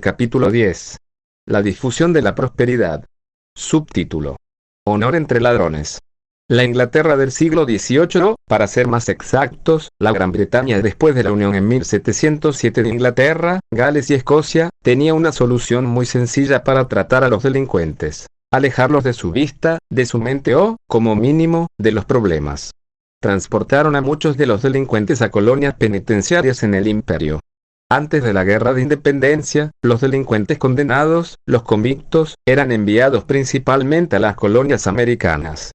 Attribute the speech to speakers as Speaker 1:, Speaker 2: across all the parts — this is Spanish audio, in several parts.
Speaker 1: Capítulo 10. La difusión de la prosperidad. Subtítulo: Honor entre ladrones. La Inglaterra del siglo XVIII, para ser más exactos, la Gran Bretaña después de la unión en 1707 de Inglaterra, Gales y Escocia, tenía una solución muy sencilla para tratar a los delincuentes: alejarlos de su vista, de su mente o, como mínimo, de los problemas. Transportaron a muchos de los delincuentes a colonias penitenciarias en el imperio. Antes de la Guerra de Independencia, los delincuentes condenados, los convictos, eran enviados principalmente a las colonias americanas.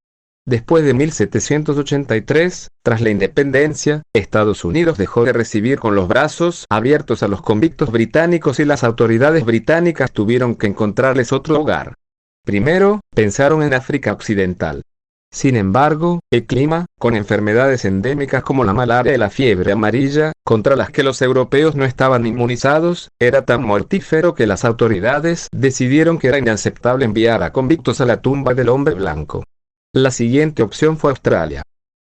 Speaker 1: Después de 1783, tras la independencia, Estados Unidos dejó de recibir con los brazos abiertos a los convictos británicos y las autoridades británicas tuvieron que encontrarles otro hogar. Primero, pensaron en África Occidental. Sin embargo, el clima, con enfermedades endémicas como la malaria y la fiebre amarilla, contra las que los europeos no estaban inmunizados, era tan mortífero que las autoridades decidieron que era inaceptable enviar a convictos a la tumba del hombre blanco. La siguiente opción fue Australia.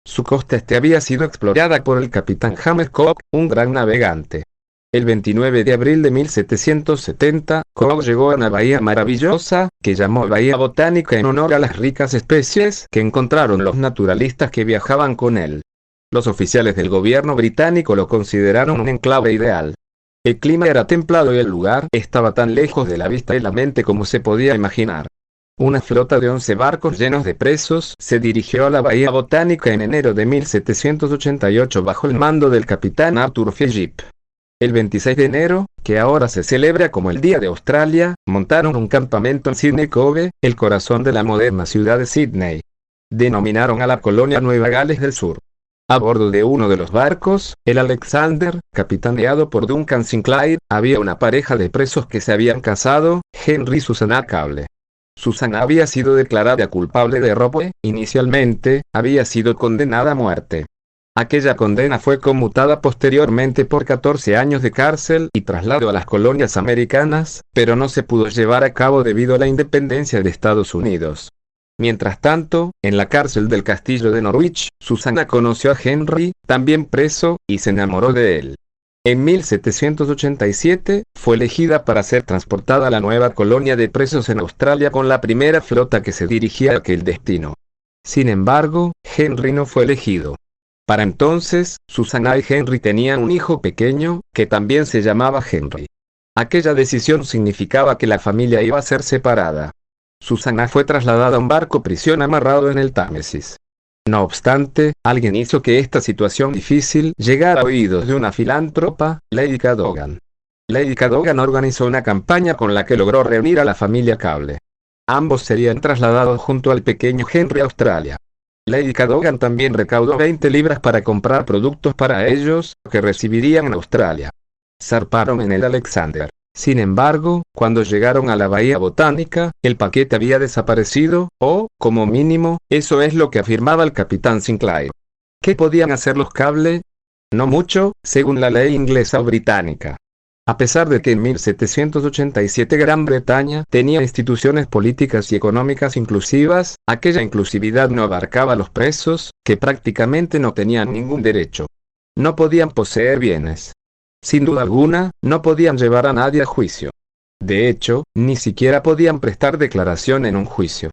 Speaker 1: Su costa este había sido explorada por el capitán James Cook, un gran navegante. El 29 de abril de 1770, Cook llegó a una bahía maravillosa, que llamó Bahía Botánica en honor a las ricas especies que encontraron los naturalistas que viajaban con él. Los oficiales del gobierno británico lo consideraron un enclave ideal. El clima era templado y el lugar estaba tan lejos de la vista y la mente como se podía imaginar. Una flota de 11 barcos llenos de presos se dirigió a la Bahía Botánica en enero de 1788 bajo el mando del capitán Arthur Phillip. El 26 de enero, que ahora se celebra como el Día de Australia, montaron un campamento en Sydney Cove, el corazón de la moderna ciudad de Sydney. Denominaron a la colonia Nueva Gales del Sur. A bordo de uno de los barcos, el Alexander, capitaneado por Duncan Sinclair, había una pareja de presos que se habían casado, Henry y Susanna Cable. Susanna había sido declarada culpable de robo e, inicialmente, había sido condenada a muerte. Aquella condena fue conmutada posteriormente por 14 años de cárcel y traslado a las colonias americanas, pero no se pudo llevar a cabo debido a la independencia de Estados Unidos. Mientras tanto, en la cárcel del castillo de Norwich, Susanna conoció a Henry, también preso, y se enamoró de él. En 1787, fue elegida para ser transportada a la nueva colonia de presos en Australia con la primera flota que se dirigía a aquel destino. Sin embargo, Henry no fue elegido. Para entonces, Susanna y Henry tenían un hijo pequeño, que también se llamaba Henry. Aquella decisión significaba que la familia iba a ser separada. Susanna fue trasladada a un barco prisión amarrado en el Támesis. No obstante, alguien hizo que esta situación difícil llegara a oídos de una filántropa, Lady Cadogan. Lady Cadogan organizó una campaña con la que logró reunir a la familia Cable. Ambos serían trasladados junto al pequeño Henry a Australia. Lady Cadogan también recaudó 20 libras para comprar productos para ellos, que recibirían en Australia. Zarparon en el Alexander. Sin embargo, cuando llegaron a la Bahía Botánica, el paquete había desaparecido, o, como mínimo, eso es lo que afirmaba el capitán Sinclair. ¿Qué podían hacer los Cable? No mucho, según la ley inglesa o británica. A pesar de que en 1787 Gran Bretaña tenía instituciones políticas y económicas inclusivas, aquella inclusividad no abarcaba a los presos, que prácticamente no tenían ningún derecho. No podían poseer bienes. Sin duda alguna, no podían llevar a nadie a juicio. De hecho, ni siquiera podían prestar declaración en un juicio.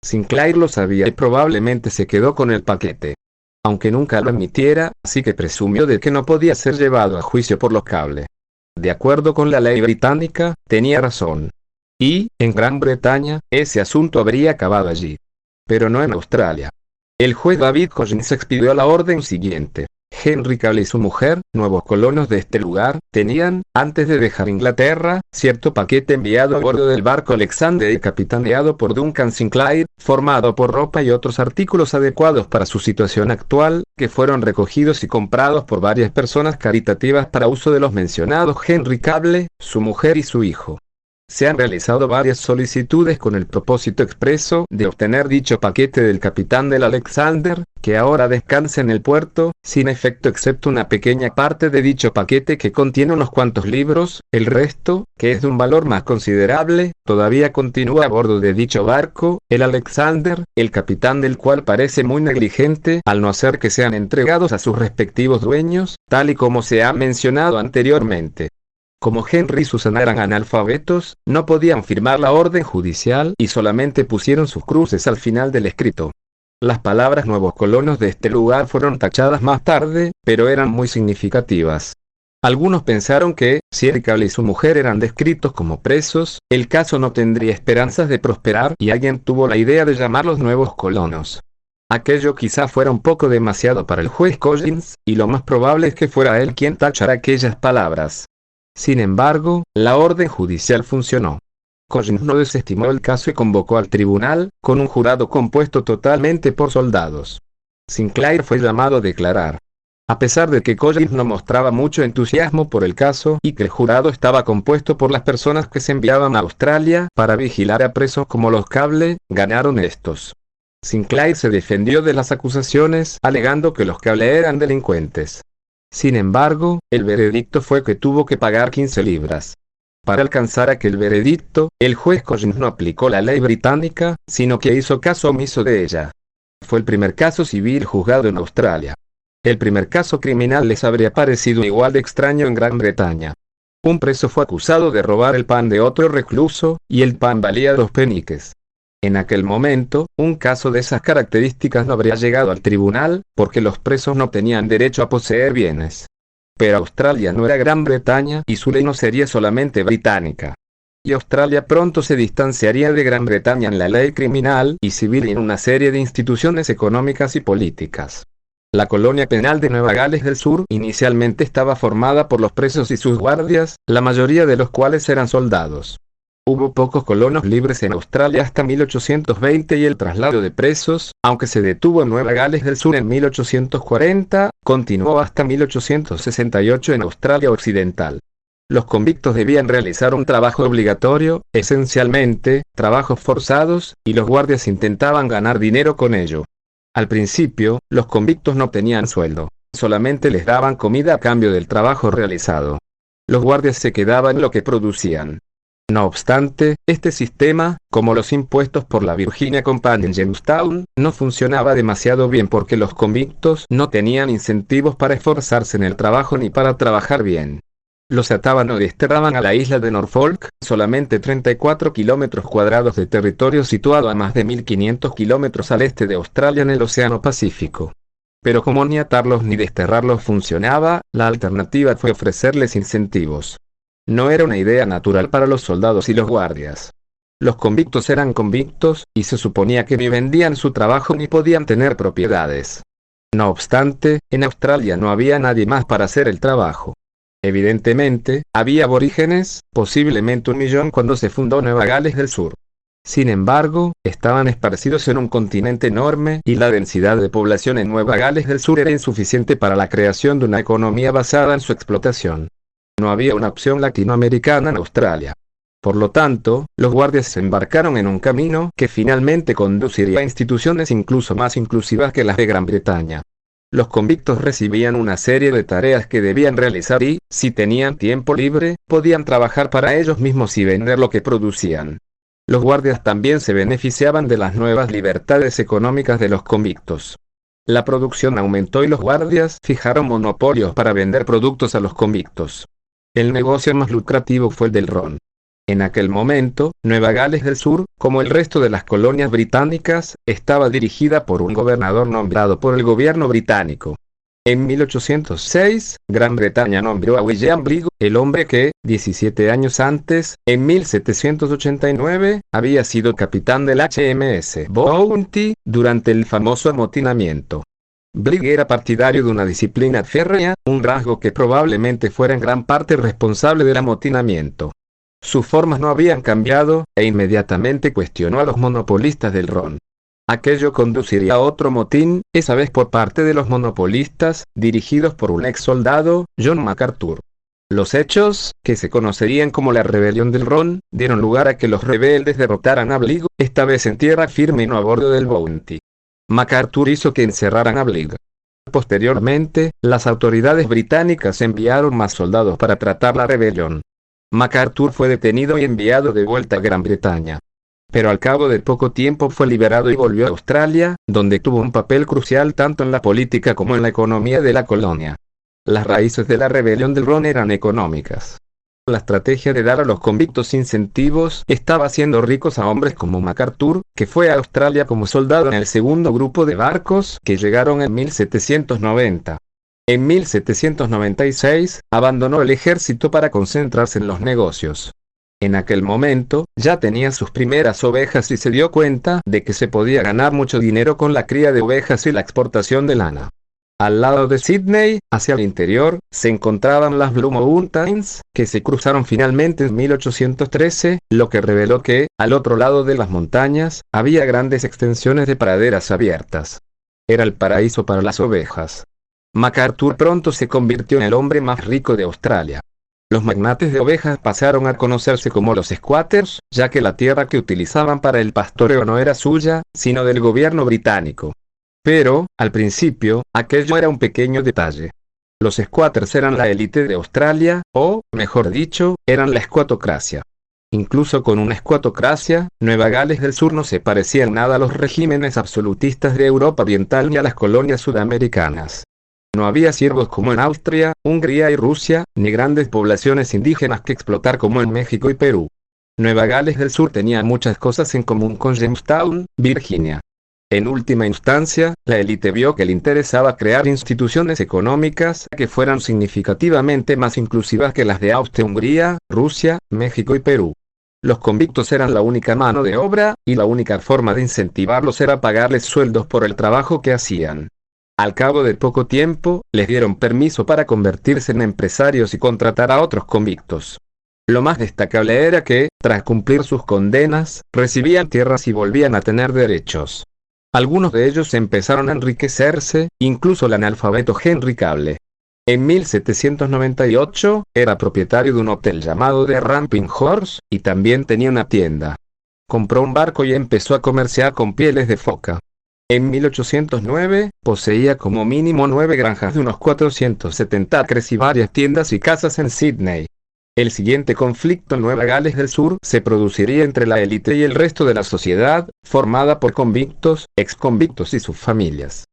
Speaker 1: Sinclair lo sabía y probablemente se quedó con el paquete. Aunque nunca lo admitiera, así que presumió de que no podía ser llevado a juicio por los Cable. De acuerdo con la ley británica, tenía razón. Y, en Gran Bretaña, ese asunto habría acabado allí. Pero no en Australia. El juez David Collins expidió la orden siguiente. Henry Cable y su mujer, nuevos colonos de este lugar, tenían, antes de dejar Inglaterra, cierto paquete enviado a bordo del barco Alexander y capitaneado por Duncan Sinclair, formado por ropa y otros artículos adecuados para su situación actual, que fueron recogidos y comprados por varias personas caritativas para uso de los mencionados Henry Cable, su mujer y su hijo. Se han realizado varias solicitudes con el propósito expreso de obtener dicho paquete del capitán del Alexander, que ahora descansa en el puerto, sin efecto excepto una pequeña parte de dicho paquete que contiene unos cuantos libros. El resto, que es de un valor más considerable, todavía continúa a bordo de dicho barco, el Alexander, el capitán del cual parece muy negligente al no hacer que sean entregados a sus respectivos dueños, tal y como se ha mencionado anteriormente. Como Henry y Susana eran analfabetos, no podían firmar la orden judicial y solamente pusieron sus cruces al final del escrito. Las palabras nuevos colonos de este lugar fueron tachadas más tarde, pero eran muy significativas. Algunos pensaron que, si Ercable y su mujer eran descritos como presos, el caso no tendría esperanzas de prosperar y alguien tuvo la idea de llamarlos nuevos colonos. Aquello quizá fuera un poco demasiado para el juez Collins, y lo más probable es que fuera él quien tachara aquellas palabras. Sin embargo, la orden judicial funcionó. Collins no desestimó el caso y convocó al tribunal, con un jurado compuesto totalmente por soldados. Sinclair fue llamado a declarar. A pesar de que Collins no mostraba mucho entusiasmo por el caso y que el jurado estaba compuesto por las personas que se enviaban a Australia para vigilar a presos como los Cable, ganaron estos. Sinclair se defendió de las acusaciones alegando que los Cable eran delincuentes. Sin embargo, el veredicto fue que tuvo que pagar 15 libras. Para alcanzar aquel veredicto, el juez Collins no aplicó la ley británica, sino que hizo caso omiso de ella. Fue el primer caso civil juzgado en Australia. El primer caso criminal les habría parecido igual de extraño en Gran Bretaña. Un preso fue acusado de robar el pan de otro recluso, y el pan valía 2 peniques. En aquel momento, un caso de esas características no habría llegado al tribunal, porque los presos no tenían derecho a poseer bienes. Pero Australia no era Gran Bretaña y su ley no sería solamente británica. Y Australia pronto se distanciaría de Gran Bretaña en la ley criminal y civil y en una serie de instituciones económicas y políticas. La colonia penal de Nueva Gales del Sur inicialmente estaba formada por los presos y sus guardias, la mayoría de los cuales eran soldados. Hubo pocos colonos libres en Australia hasta 1820 y el traslado de presos, aunque se detuvo en Nueva Gales del Sur en 1840, continuó hasta 1868 en Australia Occidental. Los convictos debían realizar un trabajo obligatorio, esencialmente, trabajos forzados, y los guardias intentaban ganar dinero con ello. Al principio, los convictos no tenían sueldo, solamente les daban comida a cambio del trabajo realizado. Los guardias se quedaban lo que producían. No obstante, este sistema, como los impuestos por la Virginia Company en Jamestown, no funcionaba demasiado bien porque los convictos no tenían incentivos para esforzarse en el trabajo ni para trabajar bien. Los ataban o desterraban a la isla de Norfolk, solamente 34 kilómetros cuadrados de territorio situado a más de 1500 kilómetros al este de Australia en el Océano Pacífico. Pero como ni atarlos ni desterrarlos funcionaba, la alternativa fue ofrecerles incentivos. No era una idea natural para los soldados y los guardias. Los convictos eran convictos, y se suponía que ni vendían su trabajo ni podían tener propiedades. No obstante, en Australia no había nadie más para hacer el trabajo. Evidentemente, había aborígenes, posiblemente 1 millón cuando se fundó Nueva Gales del Sur. Sin embargo, estaban esparcidos en un continente enorme y la densidad de población en Nueva Gales del Sur era insuficiente para la creación de una economía basada en su explotación. No había una opción latinoamericana en Australia. Por lo tanto, los guardias se embarcaron en un camino que finalmente conduciría a instituciones incluso más inclusivas que las de Gran Bretaña. Los convictos recibían una serie de tareas que debían realizar y, si tenían tiempo libre, podían trabajar para ellos mismos y vender lo que producían. Los guardias también se beneficiaban de las nuevas libertades económicas de los convictos. La producción aumentó y los guardias fijaron monopolios para vender productos a los convictos. El negocio más lucrativo fue el del ron. En aquel momento, Nueva Gales del Sur, como el resto de las colonias británicas, estaba dirigida por un gobernador nombrado por el gobierno británico. En 1806, Gran Bretaña nombró a William Bligh, el hombre que, 17 años antes, en 1789, había sido capitán del HMS Bounty, durante el famoso amotinamiento. Bligh era partidario de una disciplina férrea, un rasgo que probablemente fuera en gran parte responsable del amotinamiento. Sus formas no habían cambiado, e inmediatamente cuestionó a los monopolistas del ron. Aquello conduciría a otro motín, esa vez por parte de los monopolistas, dirigidos por un ex soldado, John MacArthur. Los hechos, que se conocerían como la Rebelión del Ron, dieron lugar a que los rebeldes derrotaran a Bligh, esta vez en tierra firme y no a bordo del Bounty. MacArthur hizo que encerraran a Bligh. Posteriormente, las autoridades británicas enviaron más soldados para tratar la rebelión. MacArthur fue detenido y enviado de vuelta a Gran Bretaña. Pero al cabo de poco tiempo fue liberado y volvió a Australia, donde tuvo un papel crucial tanto en la política como en la economía de la colonia. Las raíces de la rebelión del Ron eran económicas. La estrategia de dar a los convictos incentivos estaba haciendo ricos a hombres como MacArthur, que fue a Australia como soldado en el segundo grupo de barcos que llegaron en 1790. En 1796, abandonó el ejército para concentrarse en los negocios. En aquel momento, ya tenía sus primeras ovejas y se dio cuenta de que se podía ganar mucho dinero con la cría de ovejas y la exportación de lana. Al lado de Sydney, hacia el interior, se encontraban las Blue Mountains, que se cruzaron finalmente en 1813, lo que reveló que, al otro lado de las montañas, había grandes extensiones de praderas abiertas. Era el paraíso para las ovejas. MacArthur pronto se convirtió en el hombre más rico de Australia. Los magnates de ovejas pasaron a conocerse como los squatters, ya que la tierra que utilizaban para el pastoreo no era suya, sino del gobierno británico. Pero, al principio, aquello era un pequeño detalle. Los squatters eran la élite de Australia, o, mejor dicho, eran la escuatocracia. Incluso con una escuatocracia, Nueva Gales del Sur no se parecía en nada a los regímenes absolutistas de Europa Oriental ni a las colonias sudamericanas. No había siervos como en Austria, Hungría y Rusia, ni grandes poblaciones indígenas que explotar como en México y Perú. Nueva Gales del Sur tenía muchas cosas en común con Jamestown, Virginia. En última instancia, la élite vio que le interesaba crear instituciones económicas que fueran significativamente más inclusivas que las de Austria-Hungría, Rusia, México y Perú. Los convictos eran la única mano de obra, y la única forma de incentivarlos era pagarles sueldos por el trabajo que hacían. Al cabo de poco tiempo, les dieron permiso para convertirse en empresarios y contratar a otros convictos. Lo más destacable era que, tras cumplir sus condenas, recibían tierras y volvían a tener derechos. Algunos de ellos empezaron a enriquecerse, incluso el analfabeto Henry Cable. En 1798, era propietario de un hotel llamado The Ramping Horse, y también tenía una tienda. Compró un barco y empezó a comerciar con pieles de foca. En 1809, poseía como mínimo 9 granjas de unos 470 acres y varias tiendas y casas en Sydney. El siguiente conflicto en Nueva Gales del Sur se produciría entre la élite y el resto de la sociedad, formada por convictos, exconvictos y sus familias.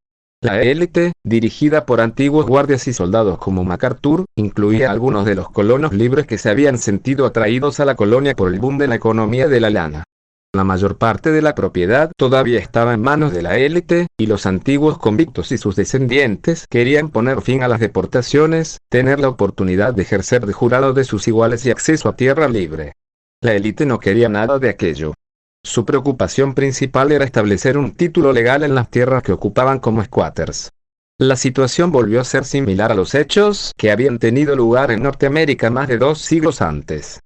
Speaker 1: La élite, dirigida por antiguos guardias y soldados como MacArthur, incluía a algunos de los colonos libres que se habían sentido atraídos a la colonia por el boom de la economía de la lana. La mayor parte de la propiedad todavía estaba en manos de la élite, y los antiguos convictos y sus descendientes querían poner fin a las deportaciones, tener la oportunidad de ejercer de jurado de sus iguales y acceso a tierra libre. La élite no quería nada de aquello. Su preocupación principal era establecer un título legal en las tierras que ocupaban como squatters. La situación volvió a ser similar a los hechos que habían tenido lugar en Norteamérica más de 2 siglos antes.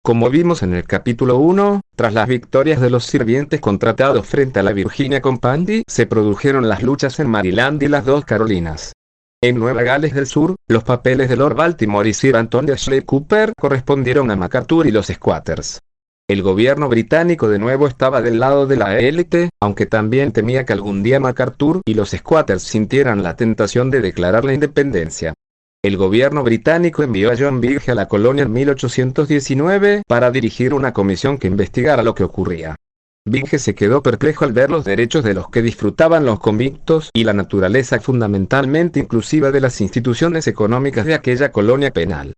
Speaker 1: Como vimos en el capítulo 1, tras las victorias de los sirvientes contratados frente a la Virginia Company, se produjeron las luchas en Maryland y las 2 Carolinas. En Nueva Gales del Sur, los papeles de Lord Baltimore y Sir Anthony Ashley Cooper correspondieron a MacArthur y los squatters. El gobierno británico de nuevo estaba del lado de la élite, aunque también temía que algún día MacArthur y los squatters sintieran la tentación de declarar la independencia. El gobierno británico envió a John Bigge a la colonia en 1819 para dirigir una comisión que investigara lo que ocurría. Bigge se quedó perplejo al ver los derechos de los que disfrutaban los convictos y la naturaleza fundamentalmente inclusiva de las instituciones económicas de aquella colonia penal.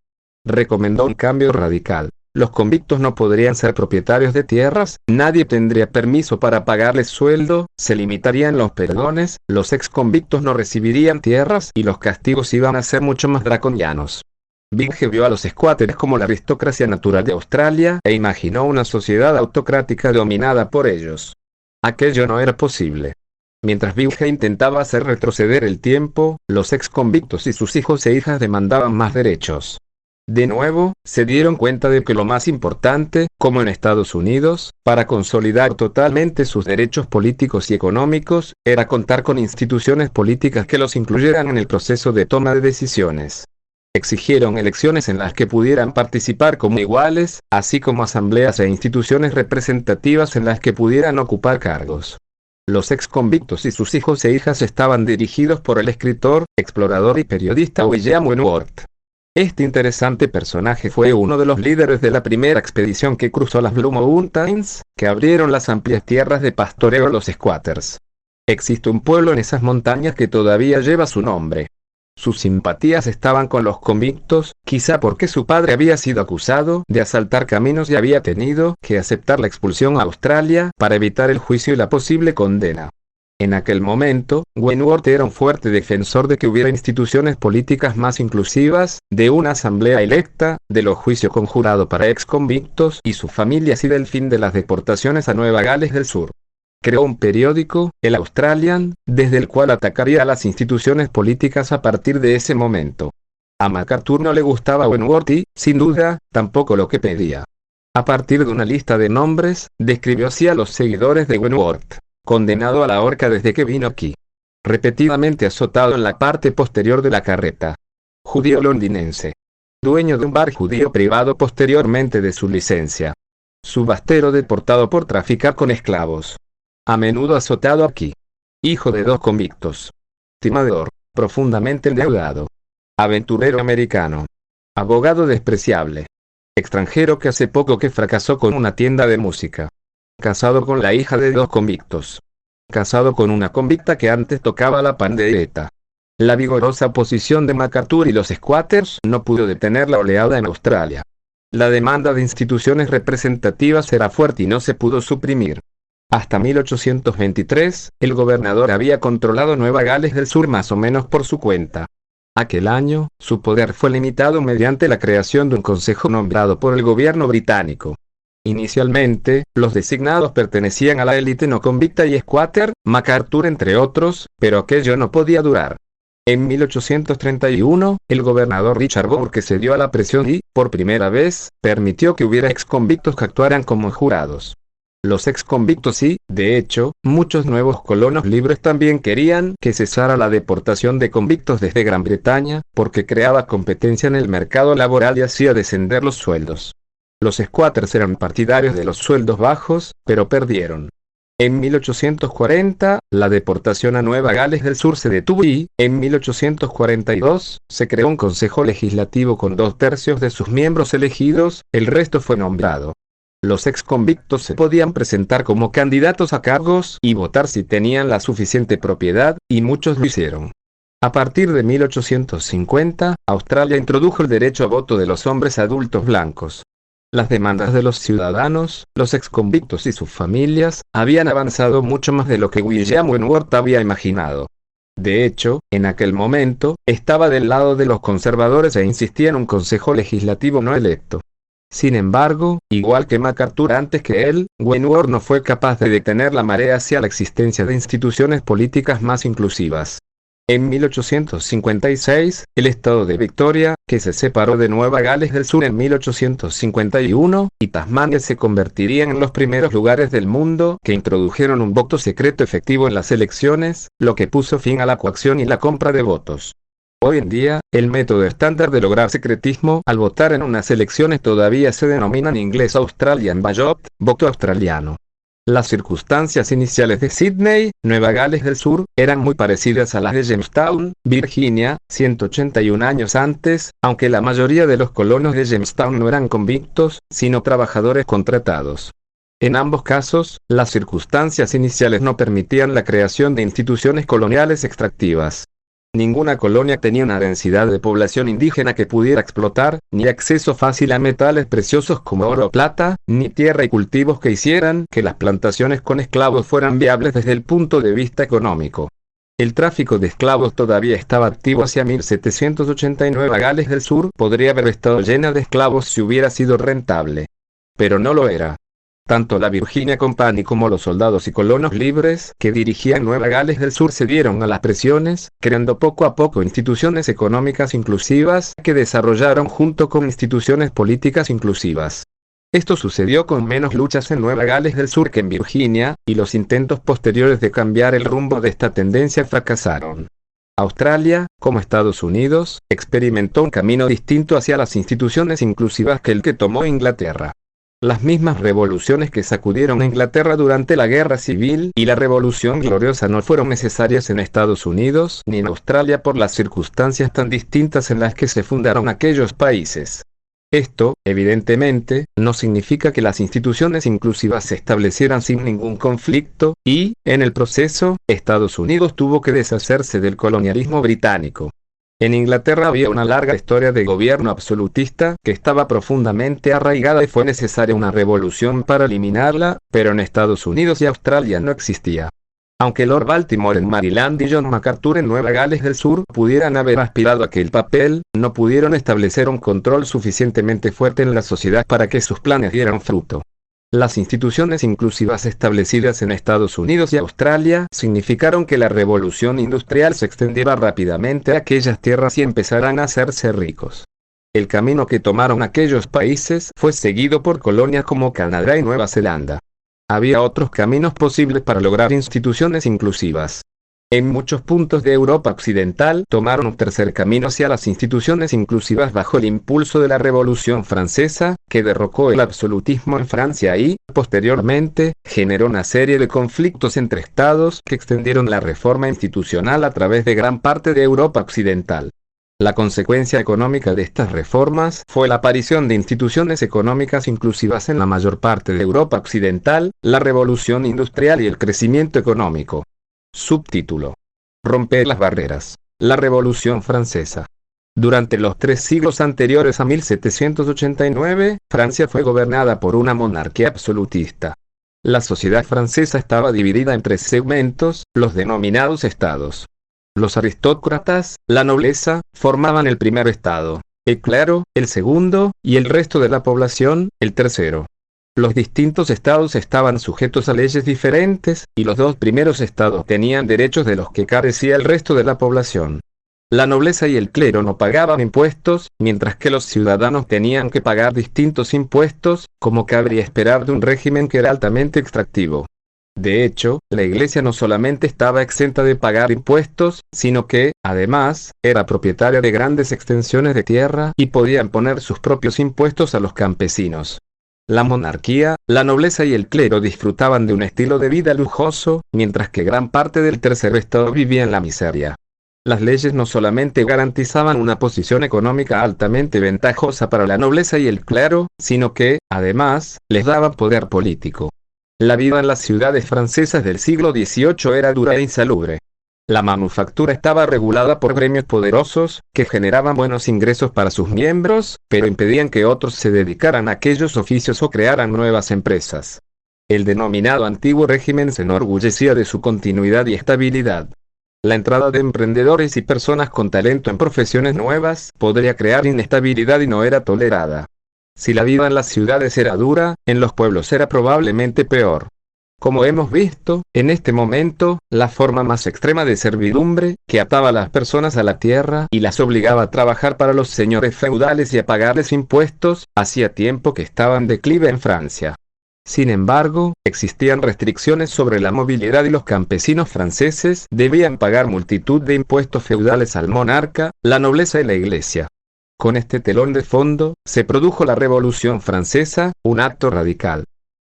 Speaker 1: Recomendó un cambio radical. Los convictos no podrían ser propietarios de tierras, nadie tendría permiso para pagarles sueldo, se limitarían los perdones, los ex-convictos no recibirían tierras y los castigos iban a ser mucho más draconianos. Bigge vio a los squatters como la aristocracia natural de Australia e imaginó una sociedad autocrática dominada por ellos. Aquello no era posible. Mientras Bigge intentaba hacer retroceder el tiempo, los ex-convictos y sus hijos e hijas demandaban más derechos. De nuevo, se dieron cuenta de que lo más importante, como en Estados Unidos, para consolidar totalmente sus derechos políticos y económicos, era contar con instituciones políticas que los incluyeran en el proceso de toma de decisiones. Exigieron elecciones en las que pudieran participar como iguales, así como asambleas e instituciones representativas en las que pudieran ocupar cargos. Los ex-convictos y sus hijos e hijas estaban dirigidos por el escritor, explorador y periodista William Wentworth. Este interesante personaje fue uno de los líderes de la primera expedición que cruzó las Blue Mountains, que abrieron las amplias tierras de pastoreo a los squatters. Existe un pueblo en esas montañas que todavía lleva su nombre. Sus simpatías estaban con los convictos, quizá porque su padre había sido acusado de asaltar caminos y había tenido que aceptar la expulsión a Australia para evitar el juicio y la posible condena. En aquel momento, Wentworth era un fuerte defensor de que hubiera instituciones políticas más inclusivas, de una asamblea electa, de los juicios con jurado para exconvictos y sus familias y del fin de las deportaciones a Nueva Gales del Sur. Creó un periódico, el Australian, desde el cual atacaría a las instituciones políticas a partir de ese momento. A MacArthur no le gustaba Wentworth y, sin duda, tampoco lo que pedía. A partir de una lista de nombres, describió así a los seguidores de Wentworth: condenado a la horca desde que vino aquí. Repetidamente azotado en la parte posterior de la carreta. Judío londinense. Dueño de un bar judío privado posteriormente de su licencia. Subastero deportado por traficar con esclavos. A menudo azotado aquí. Hijo de 2 convictos. Timador, profundamente endeudado. Aventurero americano. Abogado despreciable. Extranjero que hace poco que fracasó con una tienda de música. Casado con la hija de 2 convictos. Casado con una convicta que antes tocaba la pandereta. La vigorosa oposición de MacArthur y los squatters no pudo detener la oleada en Australia. La demanda de instituciones representativas era fuerte y no se pudo suprimir. Hasta 1823, el gobernador había controlado Nueva Gales del Sur más o menos por su cuenta. Aquel año, su poder fue limitado mediante la creación de un consejo nombrado por el gobierno británico. Inicialmente, los designados pertenecían a la élite no convicta y squatter, MacArthur entre otros, pero aquello no podía durar. En 1831, el gobernador Richard Bourke cedió a la presión y, por primera vez, permitió que hubiera exconvictos que actuaran como jurados. Los exconvictos y, de hecho, muchos nuevos colonos libres también querían que cesara la deportación de convictos desde Gran Bretaña, porque creaba competencia en el mercado laboral y hacía descender los sueldos. Los squatters eran partidarios de los sueldos bajos, pero perdieron. En 1840, la deportación a Nueva Gales del Sur se detuvo y, en 1842, se creó un consejo legislativo con 2/3 de sus miembros elegidos, el resto fue nombrado. Los exconvictos se podían presentar como candidatos a cargos y votar si tenían la suficiente propiedad, y muchos lo hicieron. A partir de 1850, Australia introdujo el derecho a voto de los hombres adultos blancos. Las demandas de los ciudadanos, los exconvictos y sus familias, habían avanzado mucho más de lo que William Wentworth había imaginado. De hecho, en aquel momento, estaba del lado de los conservadores e insistía en un consejo legislativo no electo. Sin embargo, igual que MacArthur antes que él, Wentworth no fue capaz de detener la marea hacia la existencia de instituciones políticas más inclusivas. En 1856, el estado de Victoria, que se separó de Nueva Gales del Sur en 1851, y Tasmania se convertirían en los primeros lugares del mundo que introdujeron un voto secreto efectivo en las elecciones, lo que puso fin a la coacción y la compra de votos. Hoy en día, el método estándar de lograr secretismo al votar en unas elecciones todavía se denomina en inglés Australian Ballot, voto australiano. Las circunstancias iniciales de Sydney, Nueva Gales del Sur, eran muy parecidas a las de Jamestown, Virginia, 181 años antes, aunque la mayoría de los colonos de Jamestown no eran convictos, sino trabajadores contratados. En ambos casos, las circunstancias iniciales no permitían la creación de instituciones coloniales extractivas. Ninguna colonia tenía una densidad de población indígena que pudiera explotar, ni acceso fácil a metales preciosos como oro o plata, ni tierra y cultivos que hicieran que las plantaciones con esclavos fueran viables desde el punto de vista económico. El tráfico de esclavos todavía estaba activo hacia 1789. Gales del Sur podría haber estado llena de esclavos si hubiera sido rentable. Pero no lo era. Tanto la Virginia Company como los soldados y colonos libres que dirigían Nueva Gales del Sur cedieron a las presiones, creando poco a poco instituciones económicas inclusivas que desarrollaron junto con instituciones políticas inclusivas. Esto sucedió con menos luchas en Nueva Gales del Sur que en Virginia, y los intentos posteriores de cambiar el rumbo de esta tendencia fracasaron. Australia, como Estados Unidos, experimentó un camino distinto hacia las instituciones inclusivas que el que tomó Inglaterra. Las mismas revoluciones que sacudieron a Inglaterra durante la Guerra Civil y la Revolución Gloriosa no fueron necesarias en Estados Unidos ni en Australia por las circunstancias tan distintas en las que se fundaron aquellos países. Esto, evidentemente, no significa que las instituciones inclusivas se establecieran sin ningún conflicto, y, en el proceso, Estados Unidos tuvo que deshacerse del colonialismo británico. En Inglaterra había una larga historia de gobierno absolutista que estaba profundamente arraigada y fue necesaria una revolución para eliminarla, pero en Estados Unidos y Australia no existía. Aunque Lord Baltimore en Maryland y John MacArthur en Nueva Gales del Sur pudieran haber aspirado a aquel papel, no pudieron establecer un control suficientemente fuerte en la sociedad para que sus planes dieran fruto. Las instituciones inclusivas establecidas en Estados Unidos y Australia significaron que la revolución industrial se extendiera rápidamente a aquellas tierras y empezaran a hacerse ricos. El camino que tomaron aquellos países fue seguido por colonias como Canadá y Nueva Zelanda. Había otros caminos posibles para lograr instituciones inclusivas. En muchos puntos de Europa Occidental tomaron un tercer camino hacia las instituciones inclusivas bajo el impulso de la Revolución Francesa, que derrocó el absolutismo en Francia y, posteriormente, generó una serie de conflictos entre estados que extendieron la reforma institucional a través de gran parte de Europa Occidental. La consecuencia económica de estas reformas fue la aparición de instituciones económicas inclusivas en la mayor parte de Europa Occidental, la revolución industrial y el crecimiento económico. Subtítulo: Romper las barreras. La Revolución Francesa. Durante los 3 siglos anteriores a 1789, Francia fue gobernada por una monarquía absolutista. La sociedad francesa estaba dividida en 3 segmentos, los denominados estados. Los aristócratas, la nobleza, formaban el primer estado, el clero, el segundo, y el resto de la población, el tercero. Los distintos estados estaban sujetos a leyes diferentes, y los 2 primeros estados tenían derechos de los que carecía el resto de la población. La nobleza y el clero no pagaban impuestos, mientras que los ciudadanos tenían que pagar distintos impuestos, como cabría esperar de un régimen que era altamente extractivo. De hecho, la Iglesia no solamente estaba exenta de pagar impuestos, sino que, además, era propietaria de grandes extensiones de tierra y podía imponer sus propios impuestos a los campesinos. La monarquía, la nobleza y el clero disfrutaban de un estilo de vida lujoso, mientras que gran parte del tercer estado vivía en la miseria. Las leyes no solamente garantizaban una posición económica altamente ventajosa para la nobleza y el clero, sino que, además, les daban poder político. La vida en las ciudades francesas del siglo XVIII era dura e insalubre. La manufactura estaba regulada por gremios poderosos, que generaban buenos ingresos para sus miembros, pero impedían que otros se dedicaran a aquellos oficios o crearan nuevas empresas. El denominado antiguo régimen se enorgullecía de su continuidad y estabilidad. La entrada de emprendedores y personas con talento en profesiones nuevas podría crear inestabilidad y no era tolerada. Si la vida en las ciudades era dura, en los pueblos era probablemente peor. Como hemos visto, en este momento, la forma más extrema de servidumbre, que ataba a las personas a la tierra y las obligaba a trabajar para los señores feudales y a pagarles impuestos, hacía tiempo que estaba en declive en Francia. Sin embargo, existían restricciones sobre la movilidad y los campesinos franceses debían pagar multitud de impuestos feudales al monarca, la nobleza y la iglesia. Con este telón de fondo, se produjo la Revolución Francesa, un acto radical.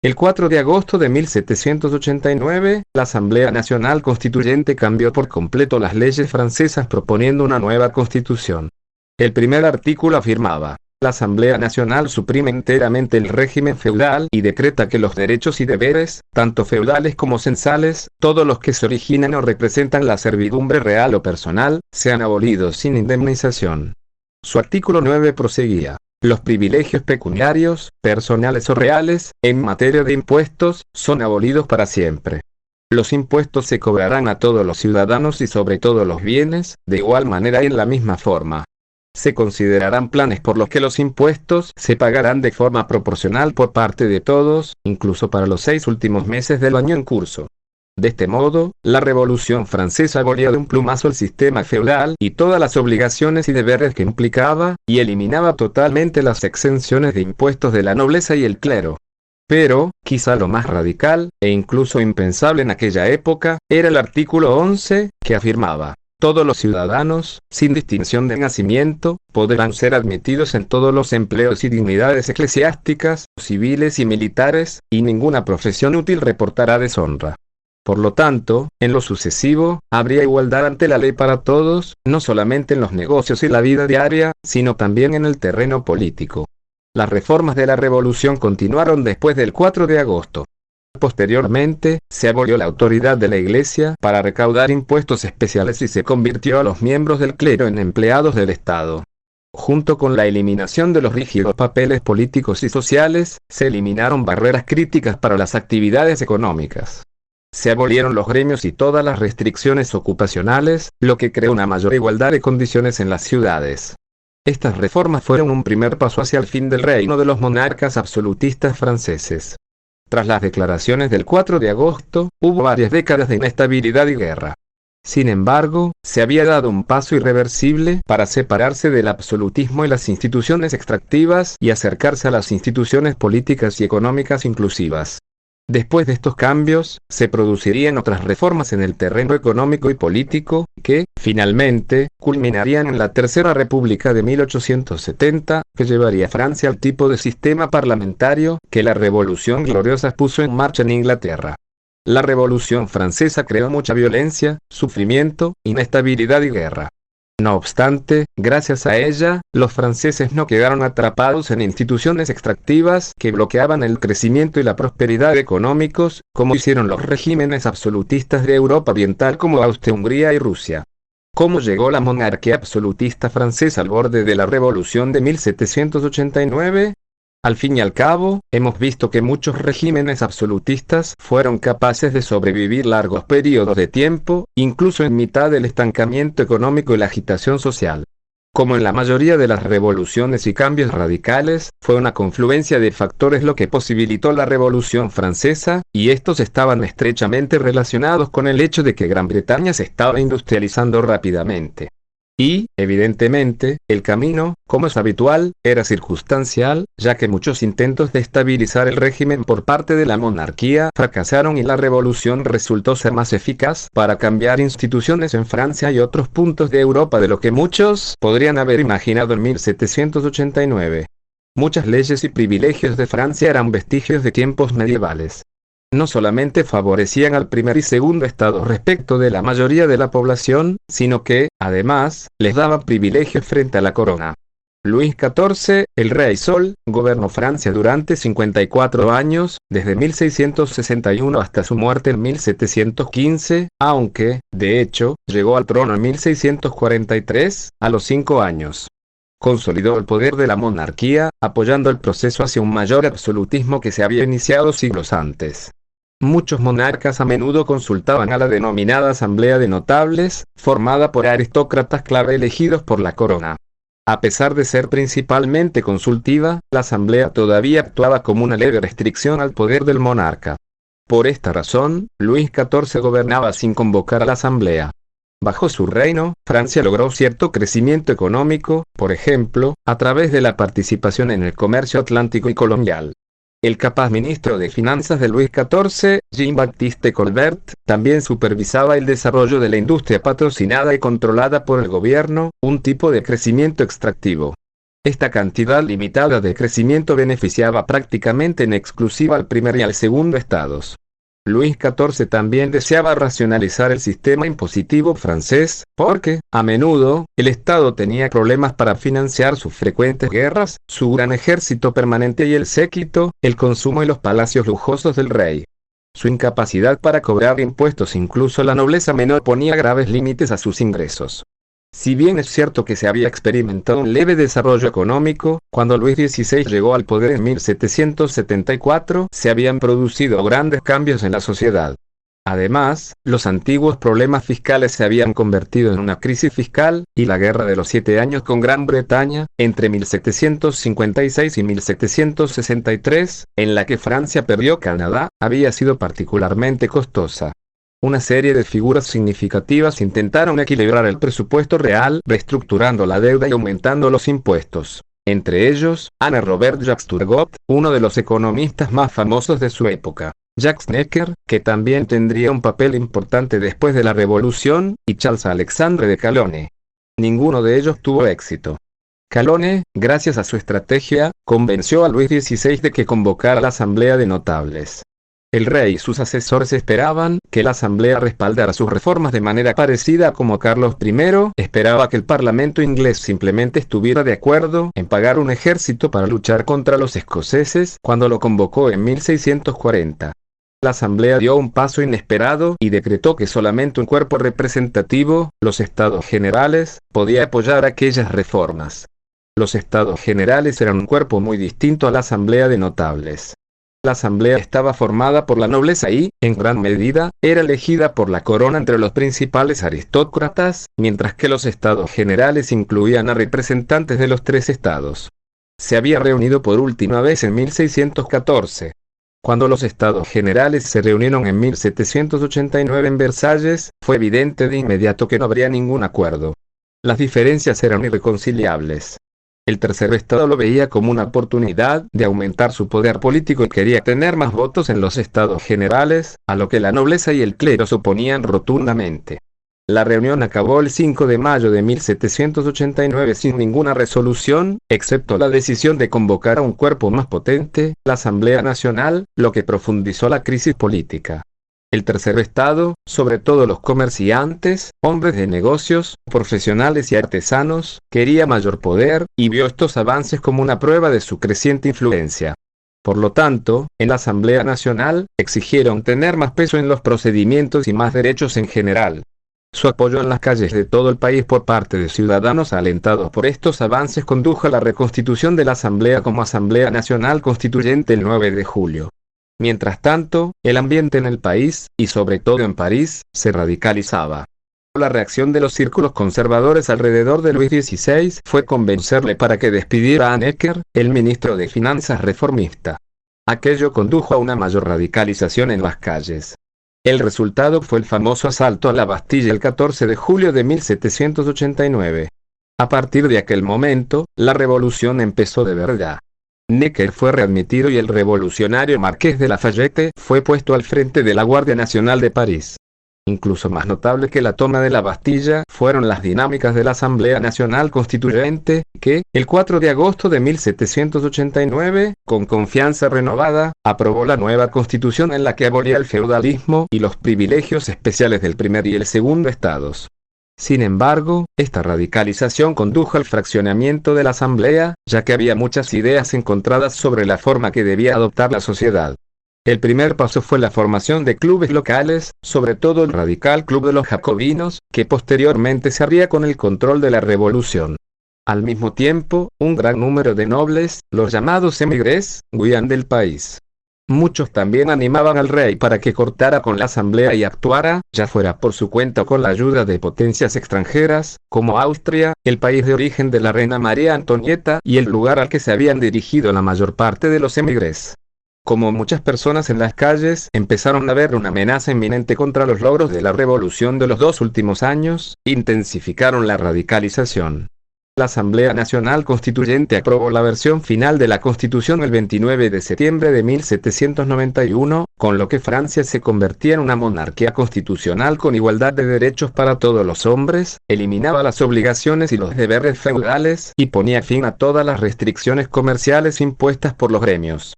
Speaker 1: El 4 de agosto de 1789, la Asamblea Nacional Constituyente cambió por completo las leyes francesas proponiendo una nueva constitución. El primer artículo afirmaba: la Asamblea Nacional suprime enteramente el régimen feudal y decreta que los derechos y deberes, tanto feudales como censales, todos los que se originan o representan la servidumbre real o personal, sean abolidos sin indemnización. Su artículo 9 proseguía: los privilegios pecuniarios, personales o reales, en materia de impuestos, son abolidos para siempre. Los impuestos se cobrarán a todos los ciudadanos y sobre todos los bienes, de igual manera y en la misma forma. Se considerarán planes por los que los impuestos se pagarán de forma proporcional por parte de todos, incluso para los 6 últimos meses del año en curso. De este modo, la Revolución Francesa abolió de un plumazo el sistema feudal y todas las obligaciones y deberes que implicaba, y eliminaba totalmente las exenciones de impuestos de la nobleza y el clero. Pero, quizá lo más radical, e incluso impensable en aquella época, era el artículo 11, que afirmaba: todos los ciudadanos, sin distinción de nacimiento, podrán ser admitidos en todos los empleos y dignidades eclesiásticas, civiles y militares, y ninguna profesión útil reportará deshonra. Por lo tanto, en lo sucesivo, habría igualdad ante la ley para todos, no solamente en los negocios y la vida diaria, sino también en el terreno político. Las reformas de la Revolución continuaron después del 4 de agosto. Posteriormente, se abolió la autoridad de la Iglesia para recaudar impuestos especiales y se convirtió a los miembros del clero en empleados del Estado. Junto con la eliminación de los rígidos papeles políticos y sociales, se eliminaron barreras críticas para las actividades económicas. Se abolieron los gremios y todas las restricciones ocupacionales, lo que creó una mayor igualdad de condiciones en las ciudades. Estas reformas fueron un primer paso hacia el fin del reino de los monarcas absolutistas franceses. Tras las declaraciones del 4 de agosto, hubo varias décadas de inestabilidad y guerra. Sin embargo, se había dado un paso irreversible para separarse del absolutismo y las instituciones extractivas y acercarse a las instituciones políticas y económicas inclusivas. Después de estos cambios, se producirían otras reformas en el terreno económico y político, que, finalmente, culminarían en la Tercera República de 1870, que llevaría a Francia al tipo de sistema parlamentario que la Revolución Gloriosa puso en marcha en Inglaterra. La Revolución Francesa creó mucha violencia, sufrimiento, inestabilidad y guerra. No obstante, gracias a ella, los franceses no quedaron atrapados en instituciones extractivas que bloqueaban el crecimiento y la prosperidad económicos, como hicieron los regímenes absolutistas de Europa Oriental como Austria-Hungría y Rusia. ¿Cómo llegó la monarquía absolutista francesa al borde de la Revolución de 1789? Al fin y al cabo, hemos visto que muchos regímenes absolutistas fueron capaces de sobrevivir largos periodos de tiempo, incluso en mitad del estancamiento económico y la agitación social. Como en la mayoría de las revoluciones y cambios radicales, fue una confluencia de factores lo que posibilitó la Revolución Francesa, y estos estaban estrechamente relacionados con el hecho de que Gran Bretaña se estaba industrializando rápidamente. Y, evidentemente, el camino, como es habitual, era circunstancial, ya que muchos intentos de estabilizar el régimen por parte de la monarquía fracasaron y la revolución resultó ser más eficaz para cambiar instituciones en Francia y otros puntos de Europa de lo que muchos podrían haber imaginado en 1789. Muchas leyes y privilegios de Francia eran vestigios de tiempos medievales. No solamente favorecían al primer y segundo estado respecto de la mayoría de la población, sino que, además, les daban privilegios frente a la corona. Luis XIV, el Rey Sol, gobernó Francia durante 54 años, desde 1661 hasta su muerte en 1715, aunque, de hecho, llegó al trono en 1643, a los 5 años. Consolidó el poder de la monarquía, apoyando el proceso hacia un mayor absolutismo que se había iniciado siglos antes. Muchos monarcas a menudo consultaban a la denominada Asamblea de Notables, formada por aristócratas clave elegidos por la corona. A pesar de ser principalmente consultiva, la Asamblea todavía actuaba como una leve restricción al poder del monarca. Por esta razón, Luis XIV gobernaba sin convocar a la Asamblea. Bajo su reino, Francia logró cierto crecimiento económico, por ejemplo, a través de la participación en el comercio atlántico y colonial. El capaz ministro de Finanzas de Luis XIV, Jean-Baptiste Colbert, también supervisaba el desarrollo de la industria patrocinada y controlada por el gobierno, un tipo de crecimiento extractivo. Esta cantidad limitada de crecimiento beneficiaba prácticamente en exclusiva al primer y al segundo estados. Luis XIV también deseaba racionalizar el sistema impositivo francés, porque, a menudo, el Estado tenía problemas para financiar sus frecuentes guerras, su gran ejército permanente y el séquito, el consumo y los palacios lujosos del rey. Su incapacidad para cobrar impuestos incluso la nobleza menor ponía graves límites a sus ingresos. Si bien es cierto que se había experimentado un leve desarrollo económico, cuando Luis XVI llegó al poder en 1774, se habían producido grandes cambios en la sociedad. Además, los antiguos problemas fiscales se habían convertido en una crisis fiscal, y la Guerra de los 7 Años con Gran Bretaña, entre 1756 y 1763, en la que Francia perdió Canadá, había sido particularmente costosa. Una serie de figuras significativas intentaron equilibrar el presupuesto real, reestructurando la deuda y aumentando los impuestos. Entre ellos, Anne Robert Jacques Turgot, uno de los economistas más famosos de su época, Jacques Necker, que también tendría un papel importante después de la Revolución, y Charles Alexandre de Calonne. Ninguno de ellos tuvo éxito. Calonne, gracias a su estrategia, convenció a Luis XVI de que convocara la Asamblea de Notables. El rey y sus asesores esperaban que la Asamblea respaldara sus reformas de manera parecida a como Carlos I esperaba que el Parlamento inglés simplemente estuviera de acuerdo en pagar un ejército para luchar contra los escoceses cuando lo convocó en 1640. La Asamblea dio un paso inesperado y decretó que solamente un cuerpo representativo, los Estados Generales, podía apoyar aquellas reformas. Los Estados Generales eran un cuerpo muy distinto a la Asamblea de Notables. La Asamblea estaba formada por la nobleza y, en gran medida, era elegida por la corona entre los principales aristócratas, mientras que los Estados Generales incluían a representantes de los tres estados. Se había reunido por última vez en 1614. Cuando los Estados Generales se reunieron en 1789 en Versalles, fue evidente de inmediato que no habría ningún acuerdo. Las diferencias eran irreconciliables. El tercer estado lo veía como una oportunidad de aumentar su poder político y quería tener más votos en los Estados Generales, a lo que la nobleza y el clero se oponían rotundamente. La reunión acabó el 5 de mayo de 1789 sin ninguna resolución, excepto la decisión de convocar a un cuerpo más potente, la Asamblea Nacional, lo que profundizó la crisis política. El tercer estado, sobre todo los comerciantes, hombres de negocios, profesionales y artesanos, quería mayor poder, y vio estos avances como una prueba de su creciente influencia. Por lo tanto, en la Asamblea Nacional, exigieron tener más peso en los procedimientos y más derechos en general. Su apoyo en las calles de todo el país por parte de ciudadanos alentados por estos avances condujo a la reconstitución de la Asamblea como Asamblea Nacional Constituyente el 9 de julio. Mientras tanto, el ambiente en el país, y sobre todo en París, se radicalizaba. La reacción de los círculos conservadores alrededor de Luis XVI fue convencerle para que despidiera a Necker, el ministro de Finanzas reformista. Aquello condujo a una mayor radicalización en las calles. El resultado fue el famoso asalto a la Bastilla el 14 de julio de 1789. A partir de aquel momento, la revolución empezó de verdad. Necker fue readmitido y el revolucionario Marqués de Lafayette fue puesto al frente de la Guardia Nacional de París. Incluso más notable que la toma de la Bastilla fueron las dinámicas de la Asamblea Nacional Constituyente, que, el 4 de agosto de 1789, con confianza renovada, aprobó la nueva Constitución en la que abolía el feudalismo y los privilegios especiales del primer y el segundo estados. Sin embargo, esta radicalización condujo al fraccionamiento de la Asamblea, ya que había muchas ideas encontradas sobre la forma que debía adoptar la sociedad. El primer paso fue la formación de clubes locales, sobre todo el radical Club de los Jacobinos, que posteriormente se haría con el control de la revolución. Al mismo tiempo, un gran número de nobles, los llamados émigrés, huían del país. Muchos también animaban al rey para que cortara con la asamblea y actuara, ya fuera por su cuenta o con la ayuda de potencias extranjeras, como Austria, el país de origen de la reina María Antonieta y el lugar al que se habían dirigido la mayor parte de los émigrés. Como muchas personas en las calles empezaron a ver una amenaza inminente contra los logros de la revolución de los 2 últimos años, intensificaron la radicalización. La Asamblea Nacional Constituyente aprobó la versión final de la Constitución el 29 de septiembre de 1791, con lo que Francia se convertía en una monarquía constitucional con igualdad de derechos para todos los hombres, eliminaba las obligaciones y los deberes feudales, y ponía fin a todas las restricciones comerciales impuestas por los gremios.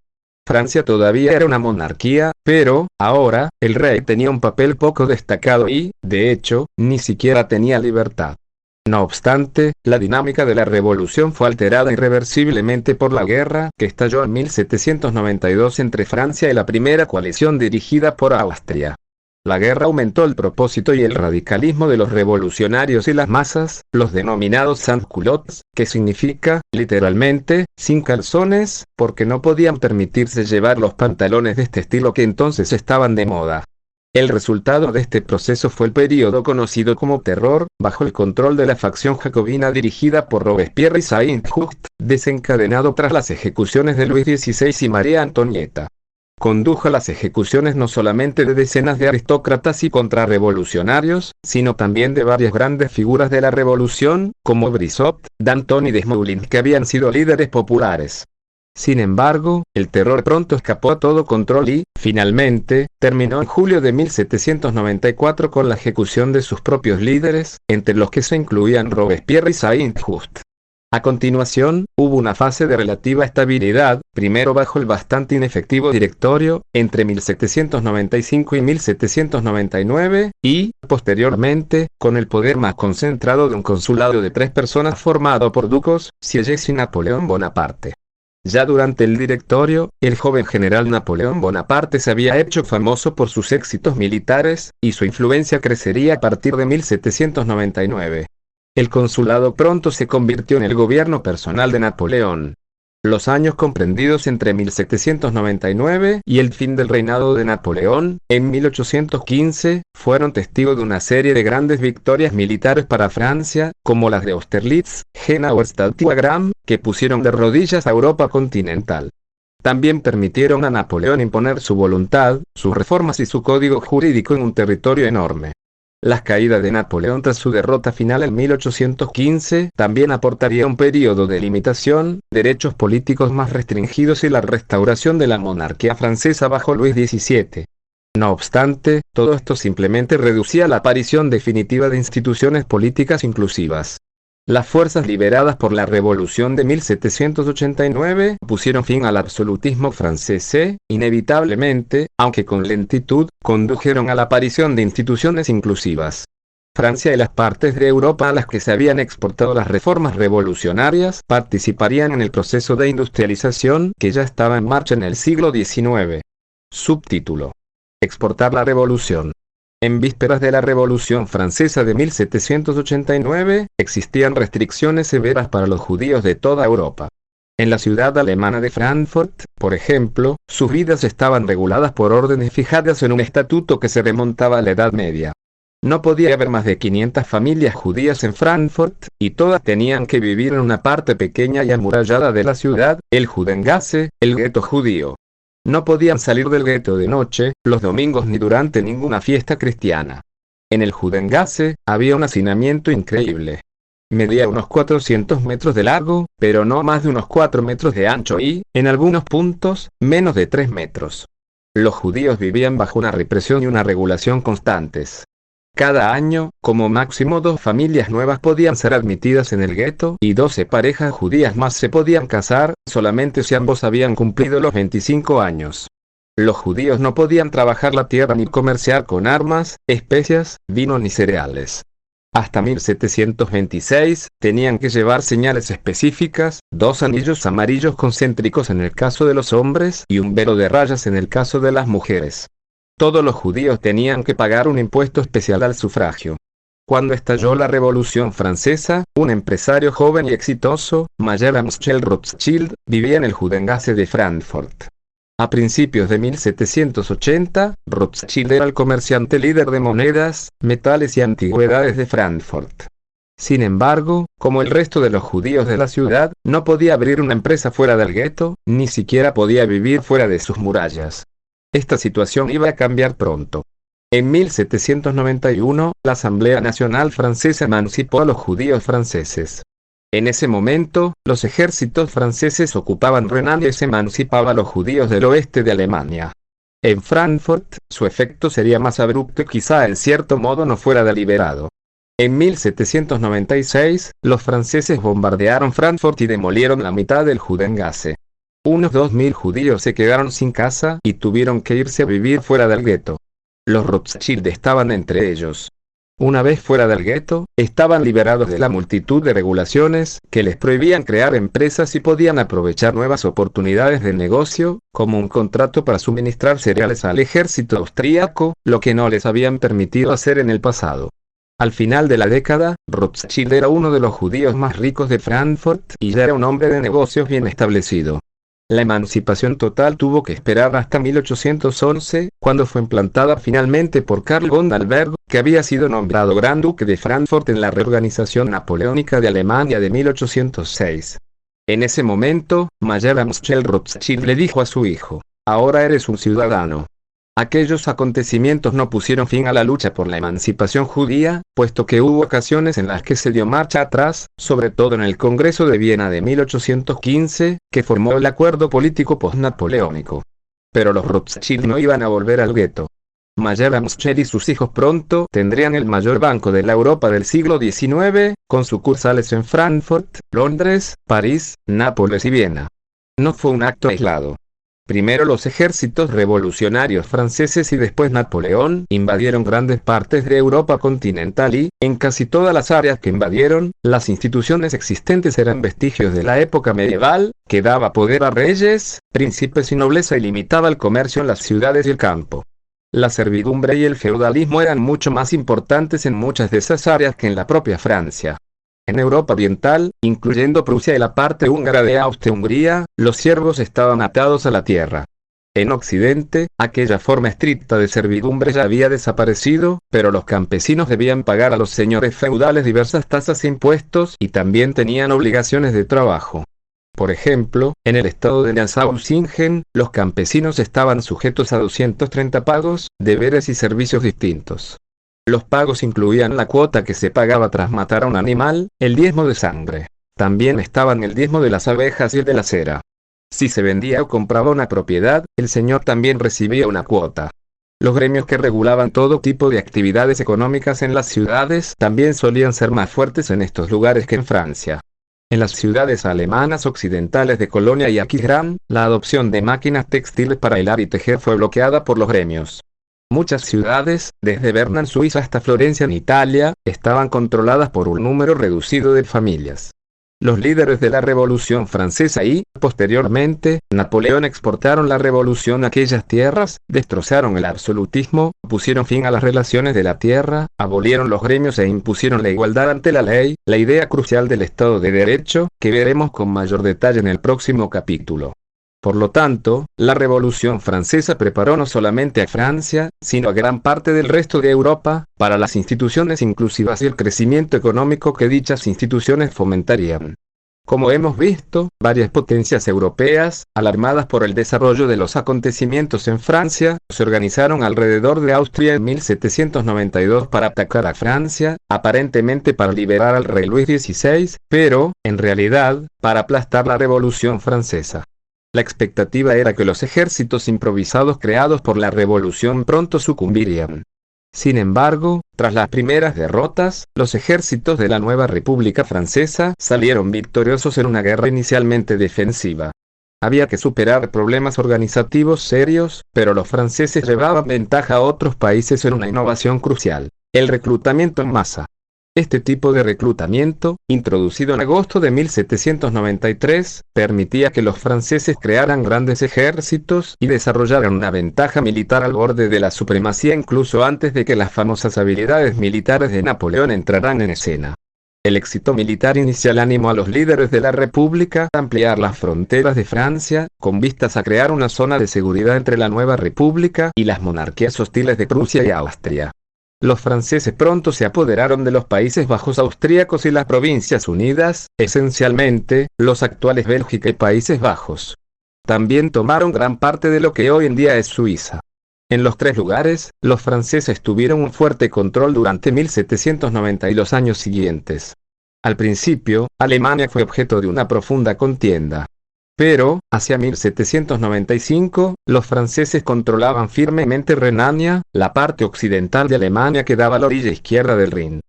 Speaker 1: Francia todavía era una monarquía, pero, ahora, el rey tenía un papel poco destacado y, de hecho, ni siquiera tenía libertad. No obstante, la dinámica de la revolución fue alterada irreversiblemente por la guerra que estalló en 1792 entre Francia y la primera coalición dirigida por Austria. La guerra aumentó el propósito y el radicalismo de los revolucionarios y las masas, los denominados sans-culottes, que significa, literalmente, sin calzones, porque no podían permitirse llevar los pantalones de este estilo que entonces estaban de moda. El resultado de este proceso fue el período conocido como Terror, bajo el control de la facción jacobina dirigida por Robespierre y Saint-Just, desencadenado tras las ejecuciones de Luis XVI y María Antonieta. Condujo a las ejecuciones no solamente de decenas de aristócratas y contrarrevolucionarios, sino también de varias grandes figuras de la revolución, como Brissot, Danton y Desmoulins, que habían sido líderes populares. Sin embargo, el terror pronto escapó a todo control y, finalmente, terminó en julio de 1794 con la ejecución de sus propios líderes, entre los que se incluían Robespierre y Saint-Just. A continuación, hubo una fase de relativa estabilidad, primero bajo el bastante inefectivo directorio, entre 1795 y 1799, y, posteriormente, con el poder más concentrado de un consulado de 3 personas formado por ducos, Sieyès y Napoleón Bonaparte. Ya durante el Directorio, el joven general Napoleón Bonaparte se había hecho famoso por sus éxitos militares, y su influencia crecería a partir de 1799. El consulado pronto se convirtió en el gobierno personal de Napoleón. Los años comprendidos entre 1799 y el fin del reinado de Napoleón, en 1815, fueron testigos de una serie de grandes victorias militares para Francia, como las de Austerlitz, Jena o Stadt y Wagram, que pusieron de rodillas a Europa continental. También permitieron a Napoleón imponer su voluntad, sus reformas y su código jurídico en un territorio enorme. La caída de Napoleón tras su derrota final en 1815 también aportaría un periodo de limitación, derechos políticos más restringidos y la restauración de la monarquía francesa bajo Luis XVII. No obstante, todo esto simplemente reducía la aparición definitiva de instituciones políticas inclusivas. Las fuerzas liberadas por la Revolución de 1789 pusieron fin al absolutismo francés e, inevitablemente, aunque con lentitud, condujeron a la aparición de instituciones inclusivas. Francia y las partes de Europa a las que se habían exportado las reformas revolucionarias participarían en el proceso de industrialización que ya estaba en marcha en el siglo XIX. Subtítulo: Exportar la revolución. En vísperas de la Revolución Francesa de 1789, existían restricciones severas para los judíos de toda Europa. En la ciudad alemana de Frankfurt, por ejemplo, sus vidas estaban reguladas por órdenes fijadas en un estatuto que se remontaba a la Edad Media. No podía haber más de 500 familias judías en Frankfurt, y todas tenían que vivir en una parte pequeña y amurallada de la ciudad, el Judengasse, el gueto judío. No podían salir del gueto de noche, los domingos ni durante ninguna fiesta cristiana. En el Judengasse, había un hacinamiento increíble. Medía unos 400 metros de largo, pero no más de unos 4 metros de ancho y, en algunos puntos, menos de 3 metros. Los judíos vivían bajo una represión y una regulación constantes. Cada año, como máximo 2 familias nuevas podían ser admitidas en el gueto y 12 parejas judías más se podían casar, solamente si ambos habían cumplido los 25 años. Los judíos no podían trabajar la tierra ni comerciar con armas, especias, vino ni cereales. Hasta 1726, tenían que llevar señales específicas, 2 anillos amarillos concéntricos en el caso de los hombres y un velo de rayas en el caso de las mujeres. Todos los judíos tenían que pagar un impuesto especial al sufragio. Cuando estalló la Revolución Francesa, un empresario joven y exitoso, Mayer Amschel Rothschild, vivía en el Judengasse de Frankfurt. A principios de 1780, Rothschild era el comerciante líder de monedas, metales y antigüedades de Frankfurt. Sin embargo, como el resto de los judíos de la ciudad, no podía abrir una empresa fuera del gueto, ni siquiera podía vivir fuera de sus murallas. Esta situación iba a cambiar pronto. En 1791, la Asamblea Nacional Francesa emancipó a los judíos franceses. En ese momento, los ejércitos franceses ocupaban Renania y se emancipaba a los judíos del oeste de Alemania. En Frankfurt, su efecto sería más abrupto y quizá en cierto modo no fuera deliberado. En 1796, los franceses bombardearon Frankfurt y demolieron la mitad del Judengasse. Unos 2000 judíos se quedaron sin casa y tuvieron que irse a vivir fuera del gueto. Los Rothschild estaban entre ellos. Una vez fuera del gueto, estaban liberados de la multitud de regulaciones que les prohibían crear empresas y podían aprovechar nuevas oportunidades de negocio, como un contrato para suministrar cereales al ejército austríaco, lo que no les habían permitido hacer en el pasado. Al final de la década, Rothschild era uno de los judíos más ricos de Frankfurt y ya era un hombre de negocios bien establecido. La emancipación total tuvo que esperar hasta 1811, cuando fue implantada finalmente por Karl von Dalberg, que había sido nombrado Gran Duque de Frankfurt en la reorganización napoleónica de Alemania de 1806. En ese momento, Mayer Amschel Rothschild le dijo a su hijo: "Ahora eres un ciudadano". Aquellos acontecimientos no pusieron fin a la lucha por la emancipación judía, puesto que hubo ocasiones en las que se dio marcha atrás, sobre todo en el Congreso de Viena de 1815, que formó el acuerdo político postnapoleónico. Pero los Rothschild no iban a volver al gueto. Mayer Amschel y sus hijos pronto tendrían el mayor banco de la Europa del siglo XIX, con sucursales en Frankfurt, Londres, París, Nápoles y Viena. No fue un acto aislado. Primero los ejércitos revolucionarios franceses y después Napoleón invadieron grandes partes de Europa continental y, en casi todas las áreas que invadieron, las instituciones existentes eran vestigios de la época medieval, que daba poder a reyes, príncipes y nobleza y limitaba el comercio en las ciudades y el campo. La servidumbre y el feudalismo eran mucho más importantes en muchas de esas áreas que en la propia Francia. En Europa oriental, incluyendo Prusia y la parte húngara de Austria-Hungría, los siervos estaban atados a la tierra. En Occidente, aquella forma estricta de servidumbre ya había desaparecido, pero los campesinos debían pagar a los señores feudales diversas tasas e impuestos y también tenían obligaciones de trabajo. Por ejemplo, en el estado de Nassau-Siegen, los campesinos estaban sujetos a 230 pagos, deberes y servicios distintos. Los pagos incluían la cuota que se pagaba tras matar a un animal, el diezmo de sangre. También estaban el diezmo de las abejas y el de la cera. Si se vendía o compraba una propiedad, el señor también recibía una cuota. Los gremios que regulaban todo tipo de actividades económicas en las ciudades también solían ser más fuertes en estos lugares que en Francia. En las ciudades alemanas occidentales de Colonia y Aquisgrán, la adopción de máquinas textiles para hilar y tejer fue bloqueada por los gremios. Muchas ciudades, desde Berna en Suiza hasta Florencia en Italia, estaban controladas por un número reducido de familias. Los líderes de la Revolución Francesa y, posteriormente, Napoleón exportaron la revolución a aquellas tierras, destrozaron el absolutismo, pusieron fin a las relaciones de la tierra, abolieron los gremios e impusieron la igualdad ante la ley, la idea crucial del Estado de Derecho, que veremos con mayor detalle en el próximo capítulo. Por lo tanto, la Revolución Francesa preparó no solamente a Francia, sino a gran parte del resto de Europa, para las instituciones inclusivas y el crecimiento económico que dichas instituciones fomentarían. Como hemos visto, varias potencias europeas, alarmadas por el desarrollo de los acontecimientos en Francia, se organizaron alrededor de Austria en 1792 para atacar a Francia, aparentemente para liberar al rey Luis XVI, pero, en realidad, para aplastar la Revolución Francesa. La expectativa era que los ejércitos improvisados creados por la revolución pronto sucumbirían. Sin embargo, tras las primeras derrotas, los ejércitos de la nueva República Francesa salieron victoriosos en una guerra inicialmente defensiva. Había que superar problemas organizativos serios, pero los franceses llevaban ventaja a otros países en una innovación crucial: el reclutamiento en masa. Este tipo de reclutamiento, introducido en agosto de 1793, permitía que los franceses crearan grandes ejércitos y desarrollaran una ventaja militar al borde de la supremacía incluso antes de que las famosas habilidades militares de Napoleón entraran en escena. El éxito militar inicial animó a los líderes de la República a ampliar las fronteras de Francia, con vistas a crear una zona de seguridad entre la nueva República y las monarquías hostiles de Prusia y Austria. Los franceses pronto se apoderaron de los Países Bajos austríacos y las Provincias Unidas, esencialmente, los actuales Bélgica y Países Bajos. También tomaron gran parte de lo que hoy en día es Suiza. En los tres lugares, los franceses tuvieron un fuerte control durante 1790 y los años siguientes. Al principio, Alemania fue objeto de una profunda contienda. Pero, hacia 1795, los franceses controlaban firmemente Renania, la parte occidental de Alemania que daba a la orilla izquierda del Rin.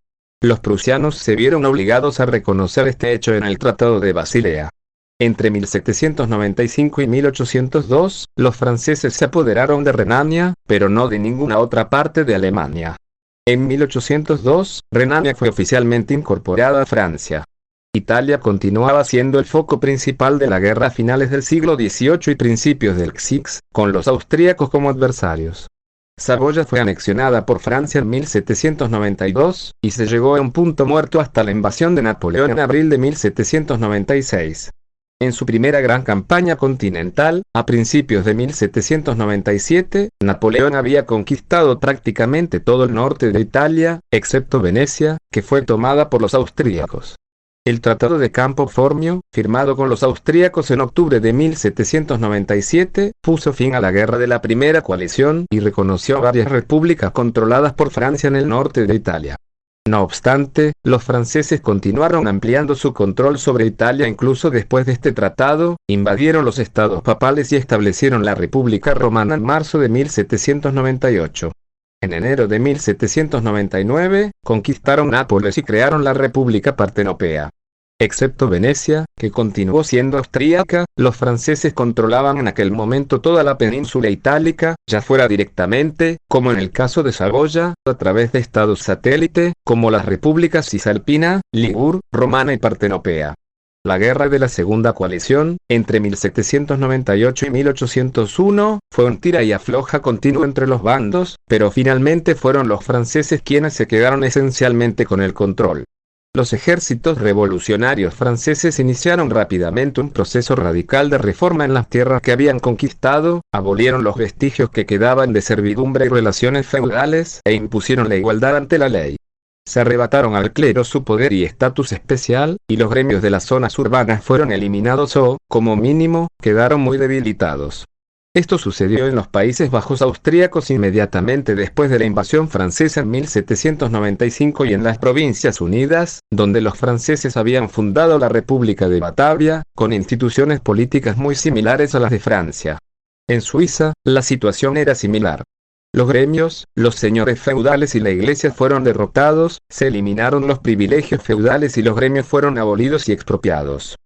Speaker 1: Los prusianos se vieron obligados a reconocer este hecho en el Tratado de Basilea. Entre 1795 y 1802, los franceses se apoderaron de Renania, pero no de ninguna otra parte de Alemania. En 1802, Renania fue oficialmente incorporada a Francia. Italia continuaba siendo el foco principal de la guerra a finales del siglo XVIII y principios del XX, con los austríacos como adversarios. Saboya fue anexionada por Francia en 1792, y se llegó a un punto muerto hasta la invasión de Napoleón en abril de 1796. En su primera gran campaña continental, a principios de 1797, Napoleón había conquistado prácticamente todo el norte de Italia, excepto Venecia, que fue tomada por los austríacos. El Tratado de Campo Formio, firmado con los austríacos en octubre de 1797, puso fin a la guerra de la Primera Coalición y reconoció varias repúblicas controladas por Francia en el norte de Italia. No obstante, los franceses continuaron ampliando su control sobre Italia incluso después de este tratado, invadieron los estados papales y establecieron la República Romana en marzo de 1798. En enero de 1799, conquistaron Nápoles y crearon la República Partenopea. Excepto Venecia, que continuó siendo austríaca, los franceses controlaban en aquel momento toda la península itálica, ya fuera directamente, como en el caso de Saboya, a través de estados satélite, como las repúblicas cisalpina, Ligur, romana y partenopea. La guerra de la Segunda Coalición, entre 1798 y 1801, fue un tira y afloja continuo entre los bandos, pero finalmente fueron los franceses quienes se quedaron esencialmente con el control. Los ejércitos revolucionarios franceses iniciaron rápidamente un proceso radical de reforma en las tierras que habían conquistado, abolieron los vestigios que quedaban de servidumbre y relaciones feudales, e impusieron la igualdad ante la ley. Se arrebataron al clero su poder y estatus especial, y los gremios de las zonas urbanas fueron eliminados o, como mínimo, quedaron muy debilitados. Esto sucedió en los Países Bajos austríacos inmediatamente después de la invasión francesa en 1795 y en las Provincias Unidas, donde los franceses habían fundado la República de Batavia, con instituciones políticas muy similares a las de Francia. En Suiza, la situación era similar. Los gremios, los señores feudales y la iglesia fueron derrotados, se eliminaron los privilegios feudales y los gremios fueron abolidos y expropiados.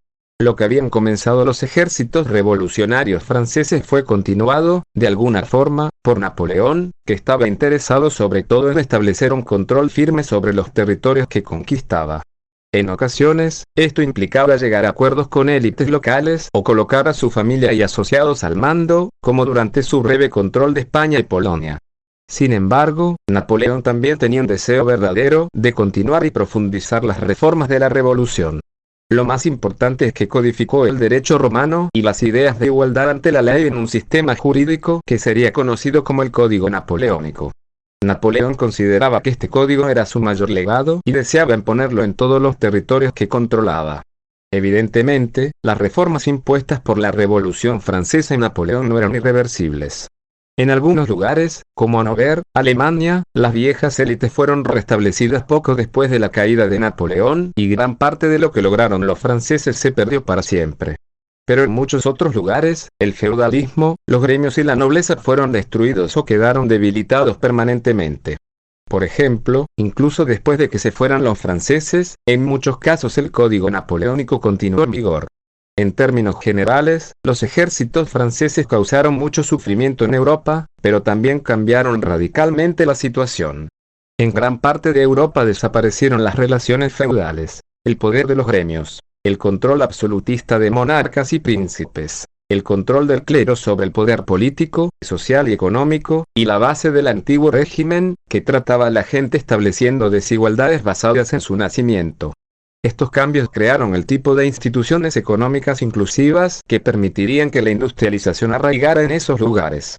Speaker 1: Lo que habían comenzado los ejércitos revolucionarios franceses fue continuado, de alguna forma, por Napoleón, que estaba interesado sobre todo en establecer un control firme sobre los territorios que conquistaba. En ocasiones, esto implicaba llegar a acuerdos con élites locales o colocar a su familia y asociados al mando, como durante su breve control de España y Polonia. Sin embargo, Napoleón también tenía un deseo verdadero de continuar y profundizar las reformas de la revolución. Lo más importante es que codificó el derecho romano y las ideas de igualdad ante la ley en un sistema jurídico que sería conocido como el Código Napoleónico. Napoleón consideraba que este código era su mayor legado y deseaba imponerlo en todos los territorios que controlaba. Evidentemente, las reformas impuestas por la Revolución Francesa en Napoleón no eran irreversibles. En algunos lugares, como Hannover, Alemania, las viejas élites fueron restablecidas poco después de la caída de Napoleón, y gran parte de lo que lograron los franceses se perdió para siempre. Pero en muchos otros lugares, el feudalismo, los gremios y la nobleza fueron destruidos o quedaron debilitados permanentemente. Por ejemplo, incluso después de que se fueran los franceses, en muchos casos el Código Napoleónico continuó en vigor. En términos generales, los ejércitos franceses causaron mucho sufrimiento en Europa, pero también cambiaron radicalmente la situación. En gran parte de Europa desaparecieron las relaciones feudales, el poder de los gremios, el control absolutista de monarcas y príncipes, el control del clero sobre el poder político, social y económico, y la base del antiguo régimen, que trataba a la gente estableciendo desigualdades basadas en su nacimiento. Estos cambios crearon el tipo de instituciones económicas inclusivas que permitirían que la industrialización arraigara en esos lugares.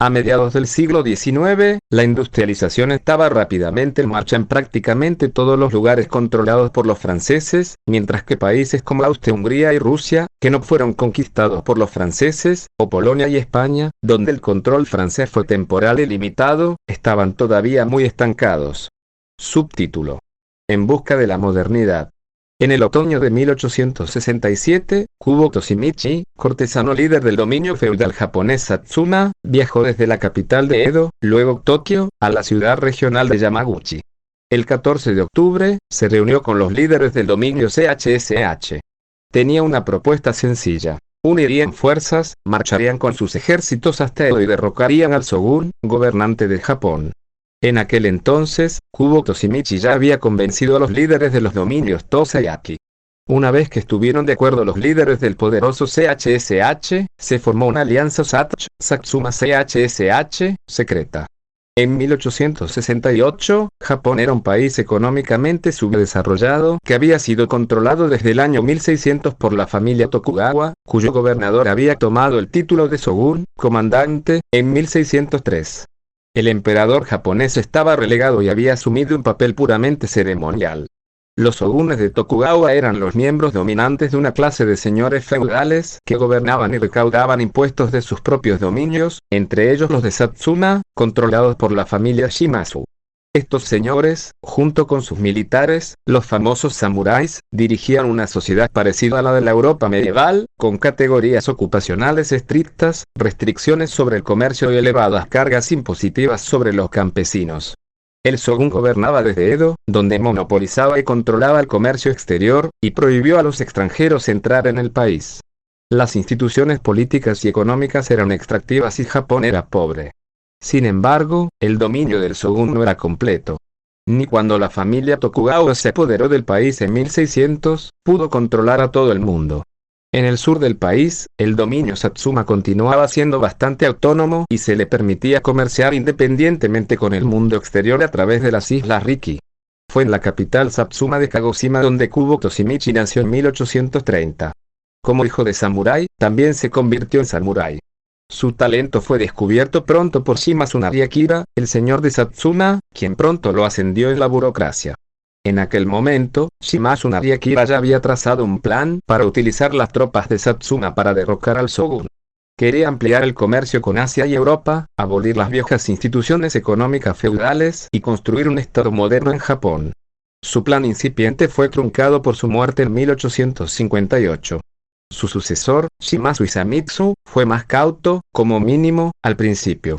Speaker 1: A mediados del siglo XIX, la industrialización estaba rápidamente en marcha en prácticamente todos los lugares controlados por los franceses, mientras que países como Austria-Hungría y Rusia, que no fueron conquistados por los franceses, o Polonia y España, donde el control francés fue temporal y limitado, estaban todavía muy estancados. Subtítulo: En busca de la modernidad. En el otoño de 1867, Kubo Toshimichi, cortesano líder del dominio feudal japonés Satsuma, viajó desde la capital de Edo, luego Tokio, a la ciudad regional de Yamaguchi. El 14 de octubre, se reunió con los líderes del dominio CHSH. Tenía una propuesta sencilla. Unirían fuerzas, marcharían con sus ejércitos hasta Edo y derrocarían al shogun, gobernante de Japón. En aquel entonces, Kubo Toshimichi ya había convencido a los líderes de los dominios Tosa y Aki. Una vez que estuvieron de acuerdo los líderes del poderoso CHSH, se formó una alianza Satsuma-CHSH, secreta. En 1868, Japón era un país económicamente subdesarrollado que había sido controlado desde el año 1600 por la familia Tokugawa, cuyo gobernador había tomado el título de shogun, comandante, en 1603. El emperador japonés estaba relegado y había asumido un papel puramente ceremonial. Los shogunes de Tokugawa eran los miembros dominantes de una clase de señores feudales que gobernaban y recaudaban impuestos de sus propios dominios, entre ellos los de Satsuma, controlados por la familia Shimazu. Estos señores, junto con sus militares, los famosos samuráis, dirigían una sociedad parecida a la de la Europa medieval, con categorías ocupacionales estrictas, restricciones sobre el comercio y elevadas cargas impositivas sobre los campesinos. El shōgun gobernaba desde Edo, donde monopolizaba y controlaba el comercio exterior, y prohibió a los extranjeros entrar en el país. Las instituciones políticas y económicas eran extractivas y Japón era pobre. Sin embargo, el dominio del shōgun no era completo. Ni cuando la familia Tokugawa se apoderó del país en 1600, pudo controlar a todo el mundo. En el sur del país, el dominio Satsuma continuaba siendo bastante autónomo y se le permitía comerciar independientemente con el mundo exterior a través de las islas Riki. Fue en la capital Satsuma de Kagoshima donde Kubo Toshimichi nació en 1830. Como hijo de samurái, también se convirtió en samurái. Su talento fue descubierto pronto por Shima Tsunari Akira, el señor de Satsuma, quien pronto lo ascendió en la burocracia. En aquel momento, Shima Tsunari Akira ya había trazado un plan para utilizar las tropas de Satsuma para derrocar al shōgun. Quería ampliar el comercio con Asia y Europa, abolir las viejas instituciones económicas feudales y construir un estado moderno en Japón. Su plan incipiente fue truncado por su muerte en 1858. Su sucesor, Shimazu Isamitsu, fue más cauto, como mínimo, al principio.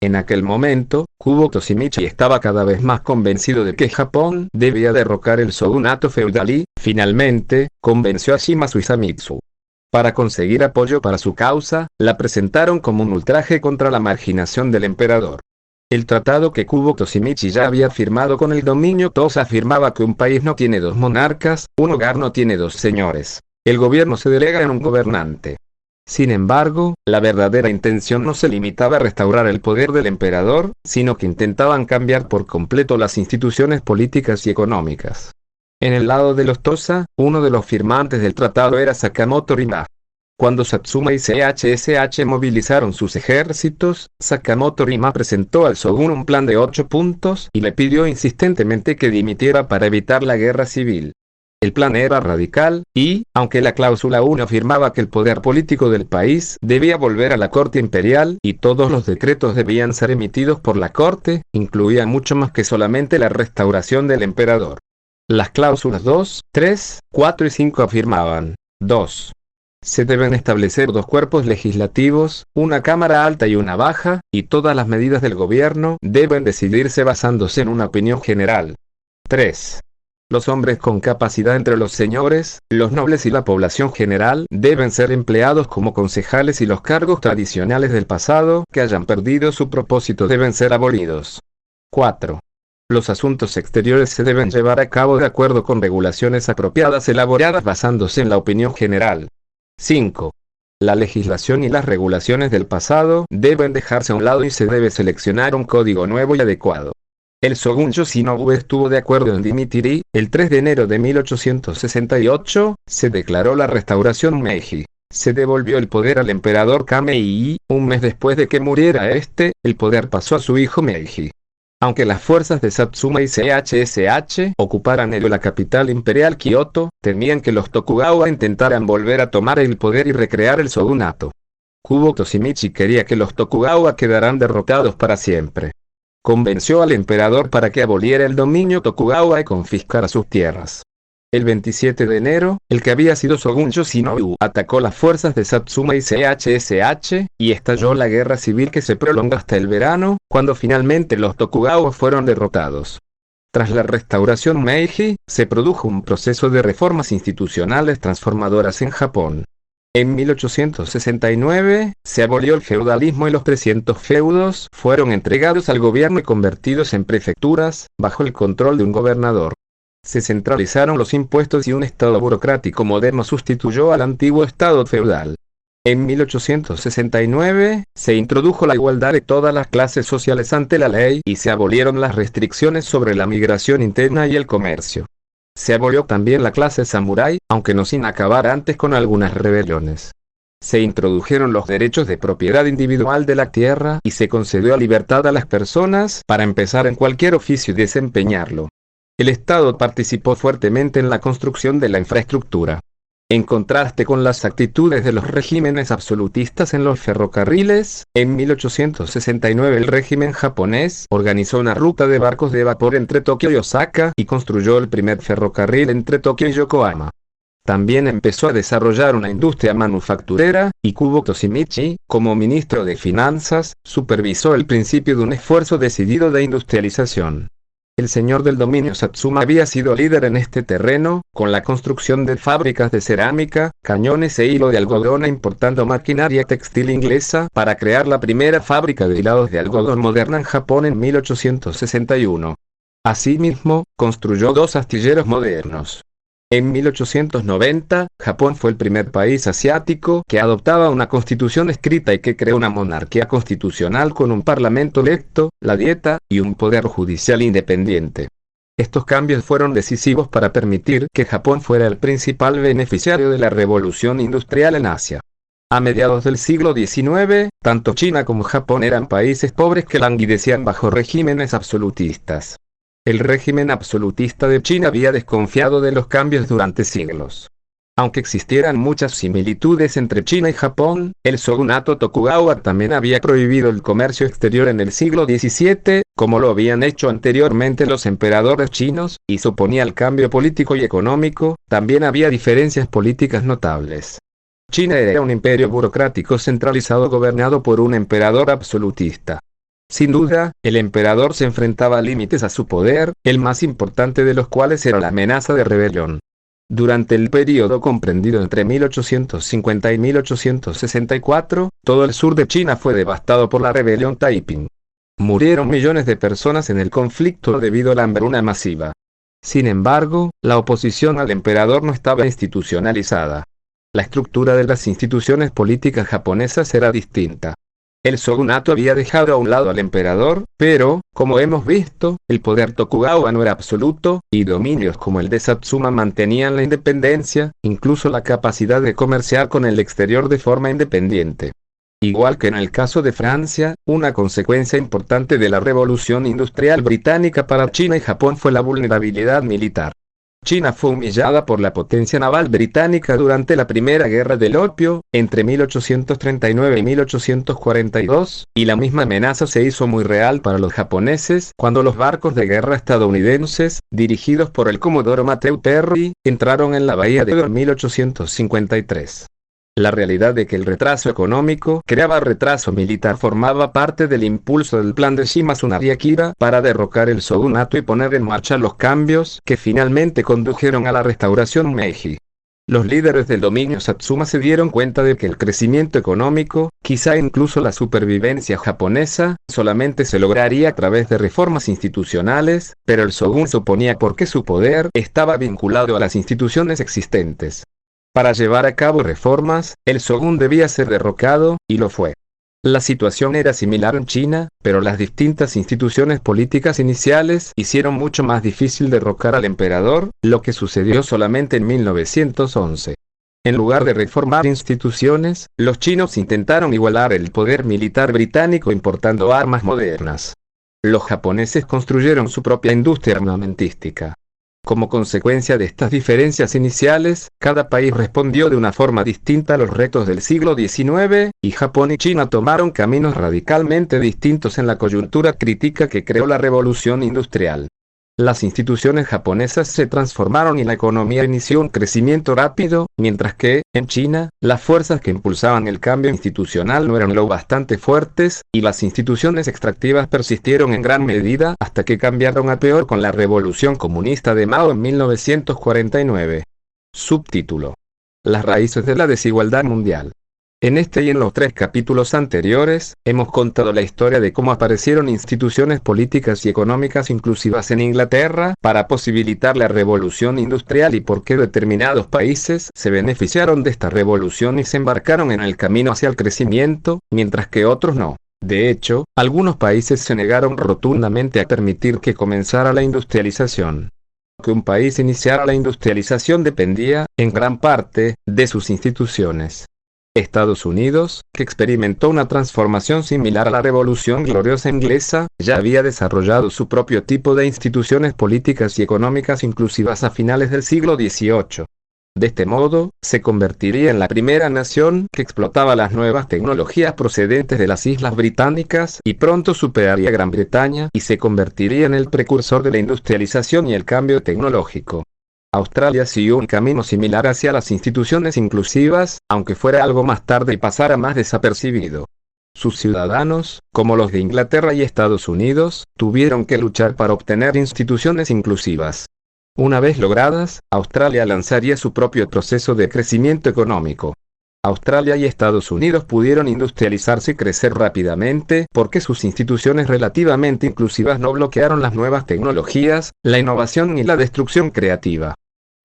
Speaker 1: En aquel momento, Kubo Toshimichi estaba cada vez más convencido de que Japón debía derrocar el shogunato feudal y, finalmente, convenció a Shimazu Isamitsu. Para conseguir apoyo para su causa, la presentaron como un ultraje contra la marginación del emperador. El tratado que Kubo Toshimichi ya había firmado con el dominio Tosa afirmaba que un país no tiene dos monarcas, un hogar no tiene dos señores. El gobierno se delega en un gobernante. Sin embargo, la verdadera intención no se limitaba a restaurar el poder del emperador, sino que intentaban cambiar por completo las instituciones políticas y económicas. En el lado de los Tosa, uno de los firmantes del tratado era Sakamoto Rima. Cuando Satsuma y CHSH movilizaron sus ejércitos, Sakamoto Rima presentó al shōgun un plan de 8 puntos y le pidió insistentemente que dimitiera para evitar la guerra civil. El plan era radical, y, aunque la cláusula 1 afirmaba que el poder político del país debía volver a la corte imperial y todos los decretos debían ser emitidos por la corte, incluía mucho más que solamente la restauración del emperador. Las cláusulas 2, 3, 4 y 5 afirmaban: 2. Se deben establecer dos cuerpos legislativos, una cámara alta y una baja, y todas las medidas del gobierno deben decidirse basándose en una opinión general. 3. Los hombres con capacidad entre los señores, los nobles y la población general deben ser empleados como concejales y los cargos tradicionales del pasado que hayan perdido su propósito deben ser abolidos. 4. Los asuntos exteriores se deben llevar a cabo de acuerdo con regulaciones apropiadas elaboradas basándose en la opinión general. 5. La legislación y las regulaciones del pasado deben dejarse a un lado y se debe seleccionar un código nuevo y adecuado. El shōgun Yoshinobu estuvo de acuerdo en dimitir y, el 3 de enero de 1868, se declaró la restauración Meiji. Se devolvió el poder al emperador Kamei y, un mes después de que muriera este, el poder pasó a su hijo Meiji. Aunque las fuerzas de Satsuma y CHSH ocuparan Edo, la capital imperial Kioto, temían que los Tokugawa intentaran volver a tomar el poder y recrear el shogunato. Kubo Toshimichi quería que los Tokugawa quedaran derrotados para siempre. Convenció al emperador para que aboliera el dominio Tokugawa y confiscara sus tierras. El 27 de enero, el que había sido shōgun Yoshinobu atacó las fuerzas de Satsuma y CHSH, y estalló la guerra civil que se prolongó hasta el verano, cuando finalmente los Tokugawa fueron derrotados. Tras la restauración Meiji, se produjo un proceso de reformas institucionales transformadoras en Japón. En 1869, se abolió el feudalismo y los 300 feudos fueron entregados al gobierno y convertidos en prefecturas, bajo el control de un gobernador. Se centralizaron los impuestos y un estado burocrático moderno sustituyó al antiguo estado feudal. En 1869, se introdujo la igualdad de todas las clases sociales ante la ley y se abolieron las restricciones sobre la migración interna y el comercio. Se abolió también la clase samurái, aunque no sin acabar antes con algunas rebeliones. Se introdujeron los derechos de propiedad individual de la tierra y se concedió libertad a las personas para empezar en cualquier oficio y desempeñarlo. El Estado participó fuertemente en la construcción de la infraestructura. En contraste con las actitudes de los regímenes absolutistas en los ferrocarriles, en 1869 el régimen japonés organizó una ruta de barcos de vapor entre Tokio y Osaka y construyó el primer ferrocarril entre Tokio y Yokohama. También empezó a desarrollar una industria manufacturera, y Kubo Toshimichi, como ministro de Finanzas, supervisó el principio de un esfuerzo decidido de industrialización. El señor del dominio Satsuma había sido líder en este terreno, con la construcción de fábricas de cerámica, cañones e hilo de algodón e importando maquinaria textil inglesa para crear la primera fábrica de hilados de algodón moderna en Japón en 1861. Asimismo, construyó 2 astilleros modernos. En 1890, Japón fue el primer país asiático que adoptaba una constitución escrita y que creó una monarquía constitucional con un parlamento electo, la dieta, y un poder judicial independiente. Estos cambios fueron decisivos para permitir que Japón fuera el principal beneficiario de la revolución industrial en Asia. A mediados del siglo XIX, tanto China como Japón eran países pobres que languidecían bajo regímenes absolutistas. El régimen absolutista de China había desconfiado de los cambios durante siglos. Aunque existieran muchas similitudes entre China y Japón, el shogunato Tokugawa también había prohibido el comercio exterior en el siglo XVII, como lo habían hecho anteriormente los emperadores chinos, y suponía el cambio político y económico. También había diferencias políticas notables. China era un imperio burocrático centralizado gobernado por un emperador absolutista. Sin duda, el emperador se enfrentaba a límites a su poder, el más importante de los cuales era la amenaza de rebelión. Durante el período comprendido entre 1850 y 1864, todo el sur de China fue devastado por la rebelión Taiping. Murieron millones de personas en el conflicto debido a la hambruna masiva. Sin embargo, la oposición al emperador no estaba institucionalizada. La estructura de las instituciones políticas japonesas era distinta. El shogunato había dejado a un lado al emperador, pero, como hemos visto, el poder Tokugawa no era absoluto, y dominios como el de Satsuma mantenían la independencia, incluso la capacidad de comerciar con el exterior de forma independiente. Igual que en el caso de Francia, una consecuencia importante de la revolución industrial británica para China y Japón fue la vulnerabilidad militar. China fue humillada por la potencia naval británica durante la Primera Guerra del Opio, entre 1839 y 1842, y la misma amenaza se hizo muy real para los japoneses cuando los barcos de guerra estadounidenses, dirigidos por el comodoro Matthew Perry, entraron en la bahía de Edo en 1853. La realidad de que el retraso económico creaba retraso militar formaba parte del impulso del plan de Shima Tsunari Akira para derrocar el shogunato y poner en marcha los cambios que finalmente condujeron a la restauración Meiji. Los líderes del dominio Satsuma se dieron cuenta de que el crecimiento económico, quizá incluso la supervivencia japonesa, solamente se lograría a través de reformas institucionales, pero el shogun suponía porque su poder estaba vinculado a las instituciones existentes. Para llevar a cabo reformas, el shogun debía ser derrocado, y lo fue. La situación era similar en China, pero las distintas instituciones políticas iniciales hicieron mucho más difícil derrocar al emperador, lo que sucedió solamente en 1911. En lugar de reformar instituciones, los chinos intentaron igualar el poder militar británico importando armas modernas. Los japoneses construyeron su propia industria armamentística. Como consecuencia de estas diferencias iniciales, cada país respondió de una forma distinta a los retos del siglo XIX, y Japón y China tomaron caminos radicalmente distintos en la coyuntura crítica que creó la revolución industrial. Las instituciones japonesas se transformaron y la economía inició un crecimiento rápido, mientras que, en China, las fuerzas que impulsaban el cambio institucional no eran lo bastante fuertes, y las instituciones extractivas persistieron en gran medida hasta que cambiaron a peor con la revolución comunista de Mao en 1949. Subtítulo: Las raíces de la desigualdad mundial. En este y en los 3 capítulos anteriores, hemos contado la historia de cómo aparecieron instituciones políticas y económicas inclusivas en Inglaterra para posibilitar la revolución industrial y por qué determinados países se beneficiaron de esta revolución y se embarcaron en el camino hacia el crecimiento, mientras que otros no. De hecho, algunos países se negaron rotundamente a permitir que comenzara la industrialización. Que un país iniciara la industrialización dependía, en gran parte, de sus instituciones. Estados Unidos, que experimentó una transformación similar a la Revolución Gloriosa Inglesa, ya había desarrollado su propio tipo de instituciones políticas y económicas inclusivas a finales del siglo XVIII. De este modo, se convertiría en la primera nación que explotaba las nuevas tecnologías procedentes de las Islas Británicas y pronto superaría a Gran Bretaña y se convertiría en el precursor de la industrialización y el cambio tecnológico. Australia siguió un camino similar hacia las instituciones inclusivas, aunque fuera algo más tarde y pasara más desapercibido. Sus ciudadanos, como los de Inglaterra y Estados Unidos, tuvieron que luchar para obtener instituciones inclusivas. Una vez logradas, Australia lanzaría su propio proceso de crecimiento económico. Australia y Estados Unidos pudieron industrializarse y crecer rápidamente porque sus instituciones relativamente inclusivas no bloquearon las nuevas tecnologías, la innovación ni la destrucción creativa.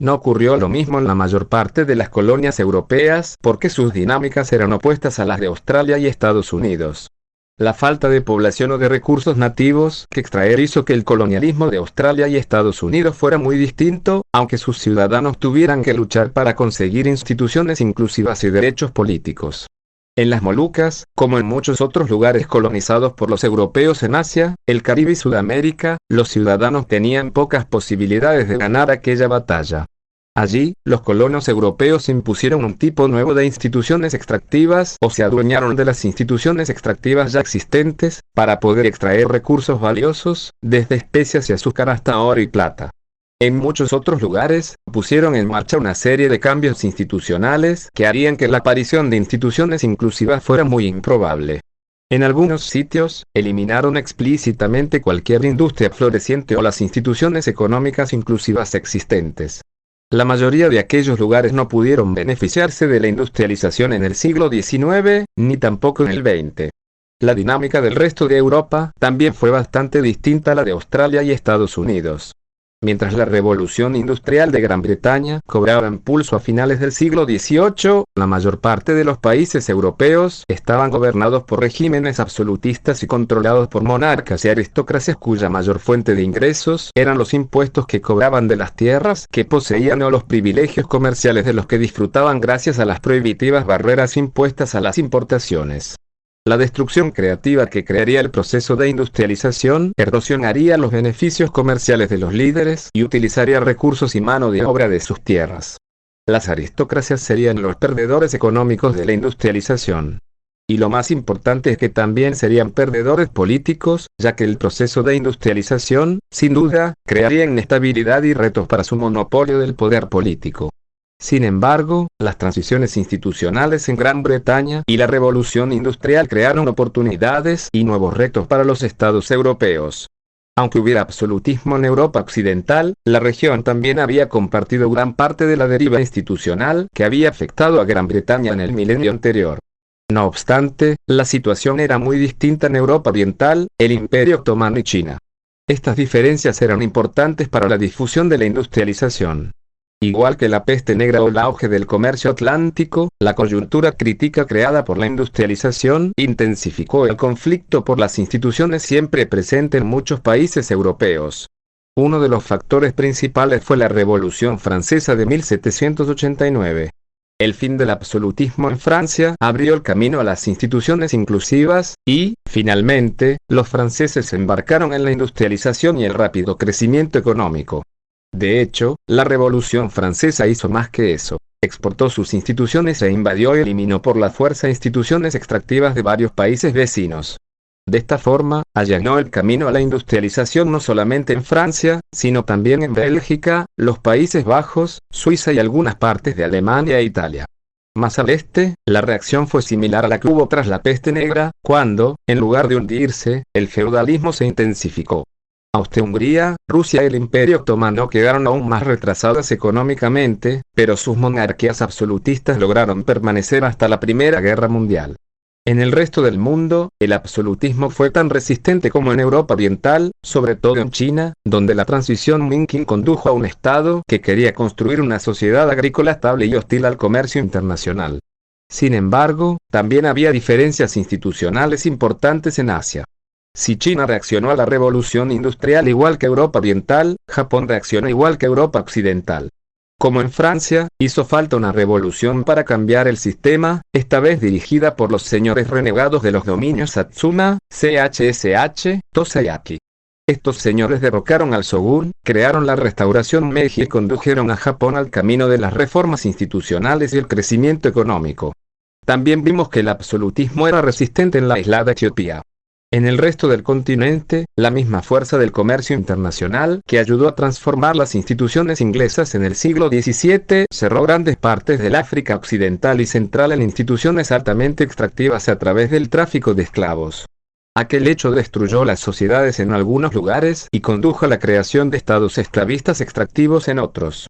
Speaker 1: No ocurrió lo mismo en la mayor parte de las colonias europeas porque sus dinámicas eran opuestas a las de Australia y Estados Unidos. La falta de población o de recursos nativos que extraer hizo que el colonialismo de Australia y Estados Unidos fuera muy distinto, aunque sus ciudadanos tuvieran que luchar para conseguir instituciones inclusivas y derechos políticos. En las Molucas, como en muchos otros lugares colonizados por los europeos en Asia, el Caribe y Sudamérica, los ciudadanos tenían pocas posibilidades de ganar aquella batalla. Allí, los colonos europeos impusieron un tipo nuevo de instituciones extractivas o se adueñaron de las instituciones extractivas ya existentes, para poder extraer recursos valiosos, desde especias y azúcar hasta oro y plata. En muchos otros lugares, pusieron en marcha una serie de cambios institucionales que harían que la aparición de instituciones inclusivas fuera muy improbable. En algunos sitios, eliminaron explícitamente cualquier industria floreciente o las instituciones económicas inclusivas existentes. La mayoría de aquellos lugares no pudieron beneficiarse de la industrialización en el siglo XIX, ni tampoco en el XX. La dinámica del resto de Europa también fue bastante distinta a la de Australia y Estados Unidos. Mientras la revolución industrial de Gran Bretaña cobraba impulso a finales del siglo XVIII, la mayor parte de los países europeos estaban gobernados por regímenes absolutistas y controlados por monarcas y aristocracias cuya mayor fuente de ingresos eran los impuestos que cobraban de las tierras que poseían o los privilegios comerciales de los que disfrutaban gracias a las prohibitivas barreras impuestas a las importaciones. La destrucción creativa que crearía el proceso de industrialización erosionaría los beneficios comerciales de los líderes y utilizaría recursos y mano de obra de sus tierras. Las aristocracias serían los perdedores económicos de la industrialización. Y lo más importante es que también serían perdedores políticos, ya que el proceso de industrialización, sin duda, crearía inestabilidad y retos para su monopolio del poder político. Sin embargo, las transiciones institucionales en Gran Bretaña y la revolución industrial crearon oportunidades y nuevos retos para los estados europeos. Aunque hubiera absolutismo en Europa occidental, la región también había compartido gran parte de la deriva institucional que había afectado a Gran Bretaña en el milenio anterior. No obstante, la situación era muy distinta en Europa oriental, el Imperio Otomano y China. Estas diferencias eran importantes para la difusión de la industrialización. Igual que la peste negra o el auge del comercio atlántico, la coyuntura crítica creada por la industrialización intensificó el conflicto por las instituciones siempre presente en muchos países europeos. Uno de los factores principales fue la Revolución Francesa de 1789. El fin del absolutismo en Francia abrió el camino a las instituciones inclusivas, y, finalmente, los franceses se embarcaron en la industrialización y el rápido crecimiento económico. De hecho, la Revolución Francesa hizo más que eso. Exportó sus instituciones e invadió y eliminó por la fuerza instituciones extractivas de varios países vecinos. De esta forma, allanó el camino a la industrialización no solamente en Francia, sino también en Bélgica, los Países Bajos, Suiza y algunas partes de Alemania e Italia. Más al este, la reacción fue similar a la que hubo tras la peste negra, cuando, en lugar de hundirse, el feudalismo se intensificó. Austria-Hungría, Rusia y el Imperio Otomano quedaron aún más retrasadas económicamente, pero sus monarquías absolutistas lograron permanecer hasta la Primera Guerra Mundial. En el resto del mundo, el absolutismo fue tan resistente como en Europa oriental, sobre todo en China, donde la transición Ming-Qing condujo a un Estado que quería construir una sociedad agrícola estable y hostil al comercio internacional. Sin embargo, también había diferencias institucionales importantes en Asia. Si China reaccionó a la revolución industrial igual que Europa oriental, Japón reaccionó igual que Europa occidental. Como en Francia, hizo falta una revolución para cambiar el sistema, esta vez dirigida por los señores renegados de los dominios Satsuma, CHSH, Tosa y Aki. Estos señores derrocaron al shogun, crearon la restauración Meiji y condujeron a Japón al camino de las reformas institucionales y el crecimiento económico. También vimos que el absolutismo era resistente en la aislada Etiopía. En el resto del continente, la misma fuerza del comercio internacional que ayudó a transformar las instituciones inglesas en el siglo XVII cerró grandes partes del África occidental y central en instituciones altamente extractivas a través del tráfico de esclavos. Aquel hecho destruyó las sociedades en algunos lugares y condujo a la creación de estados esclavistas extractivos en otros.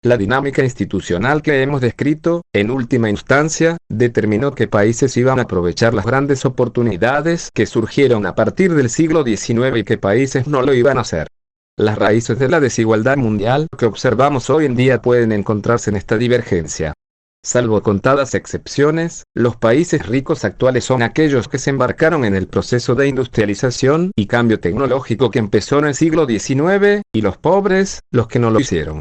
Speaker 1: La dinámica institucional que hemos descrito, en última instancia, determinó qué países iban a aprovechar las grandes oportunidades que surgieron a partir del siglo XIX y qué países no lo iban a hacer. Las raíces de la desigualdad mundial que observamos hoy en día pueden encontrarse en esta divergencia. Salvo contadas excepciones, los países ricos actuales son aquellos que se embarcaron en el proceso de industrialización y cambio tecnológico que empezó en el siglo XIX, y los pobres, los que no lo hicieron.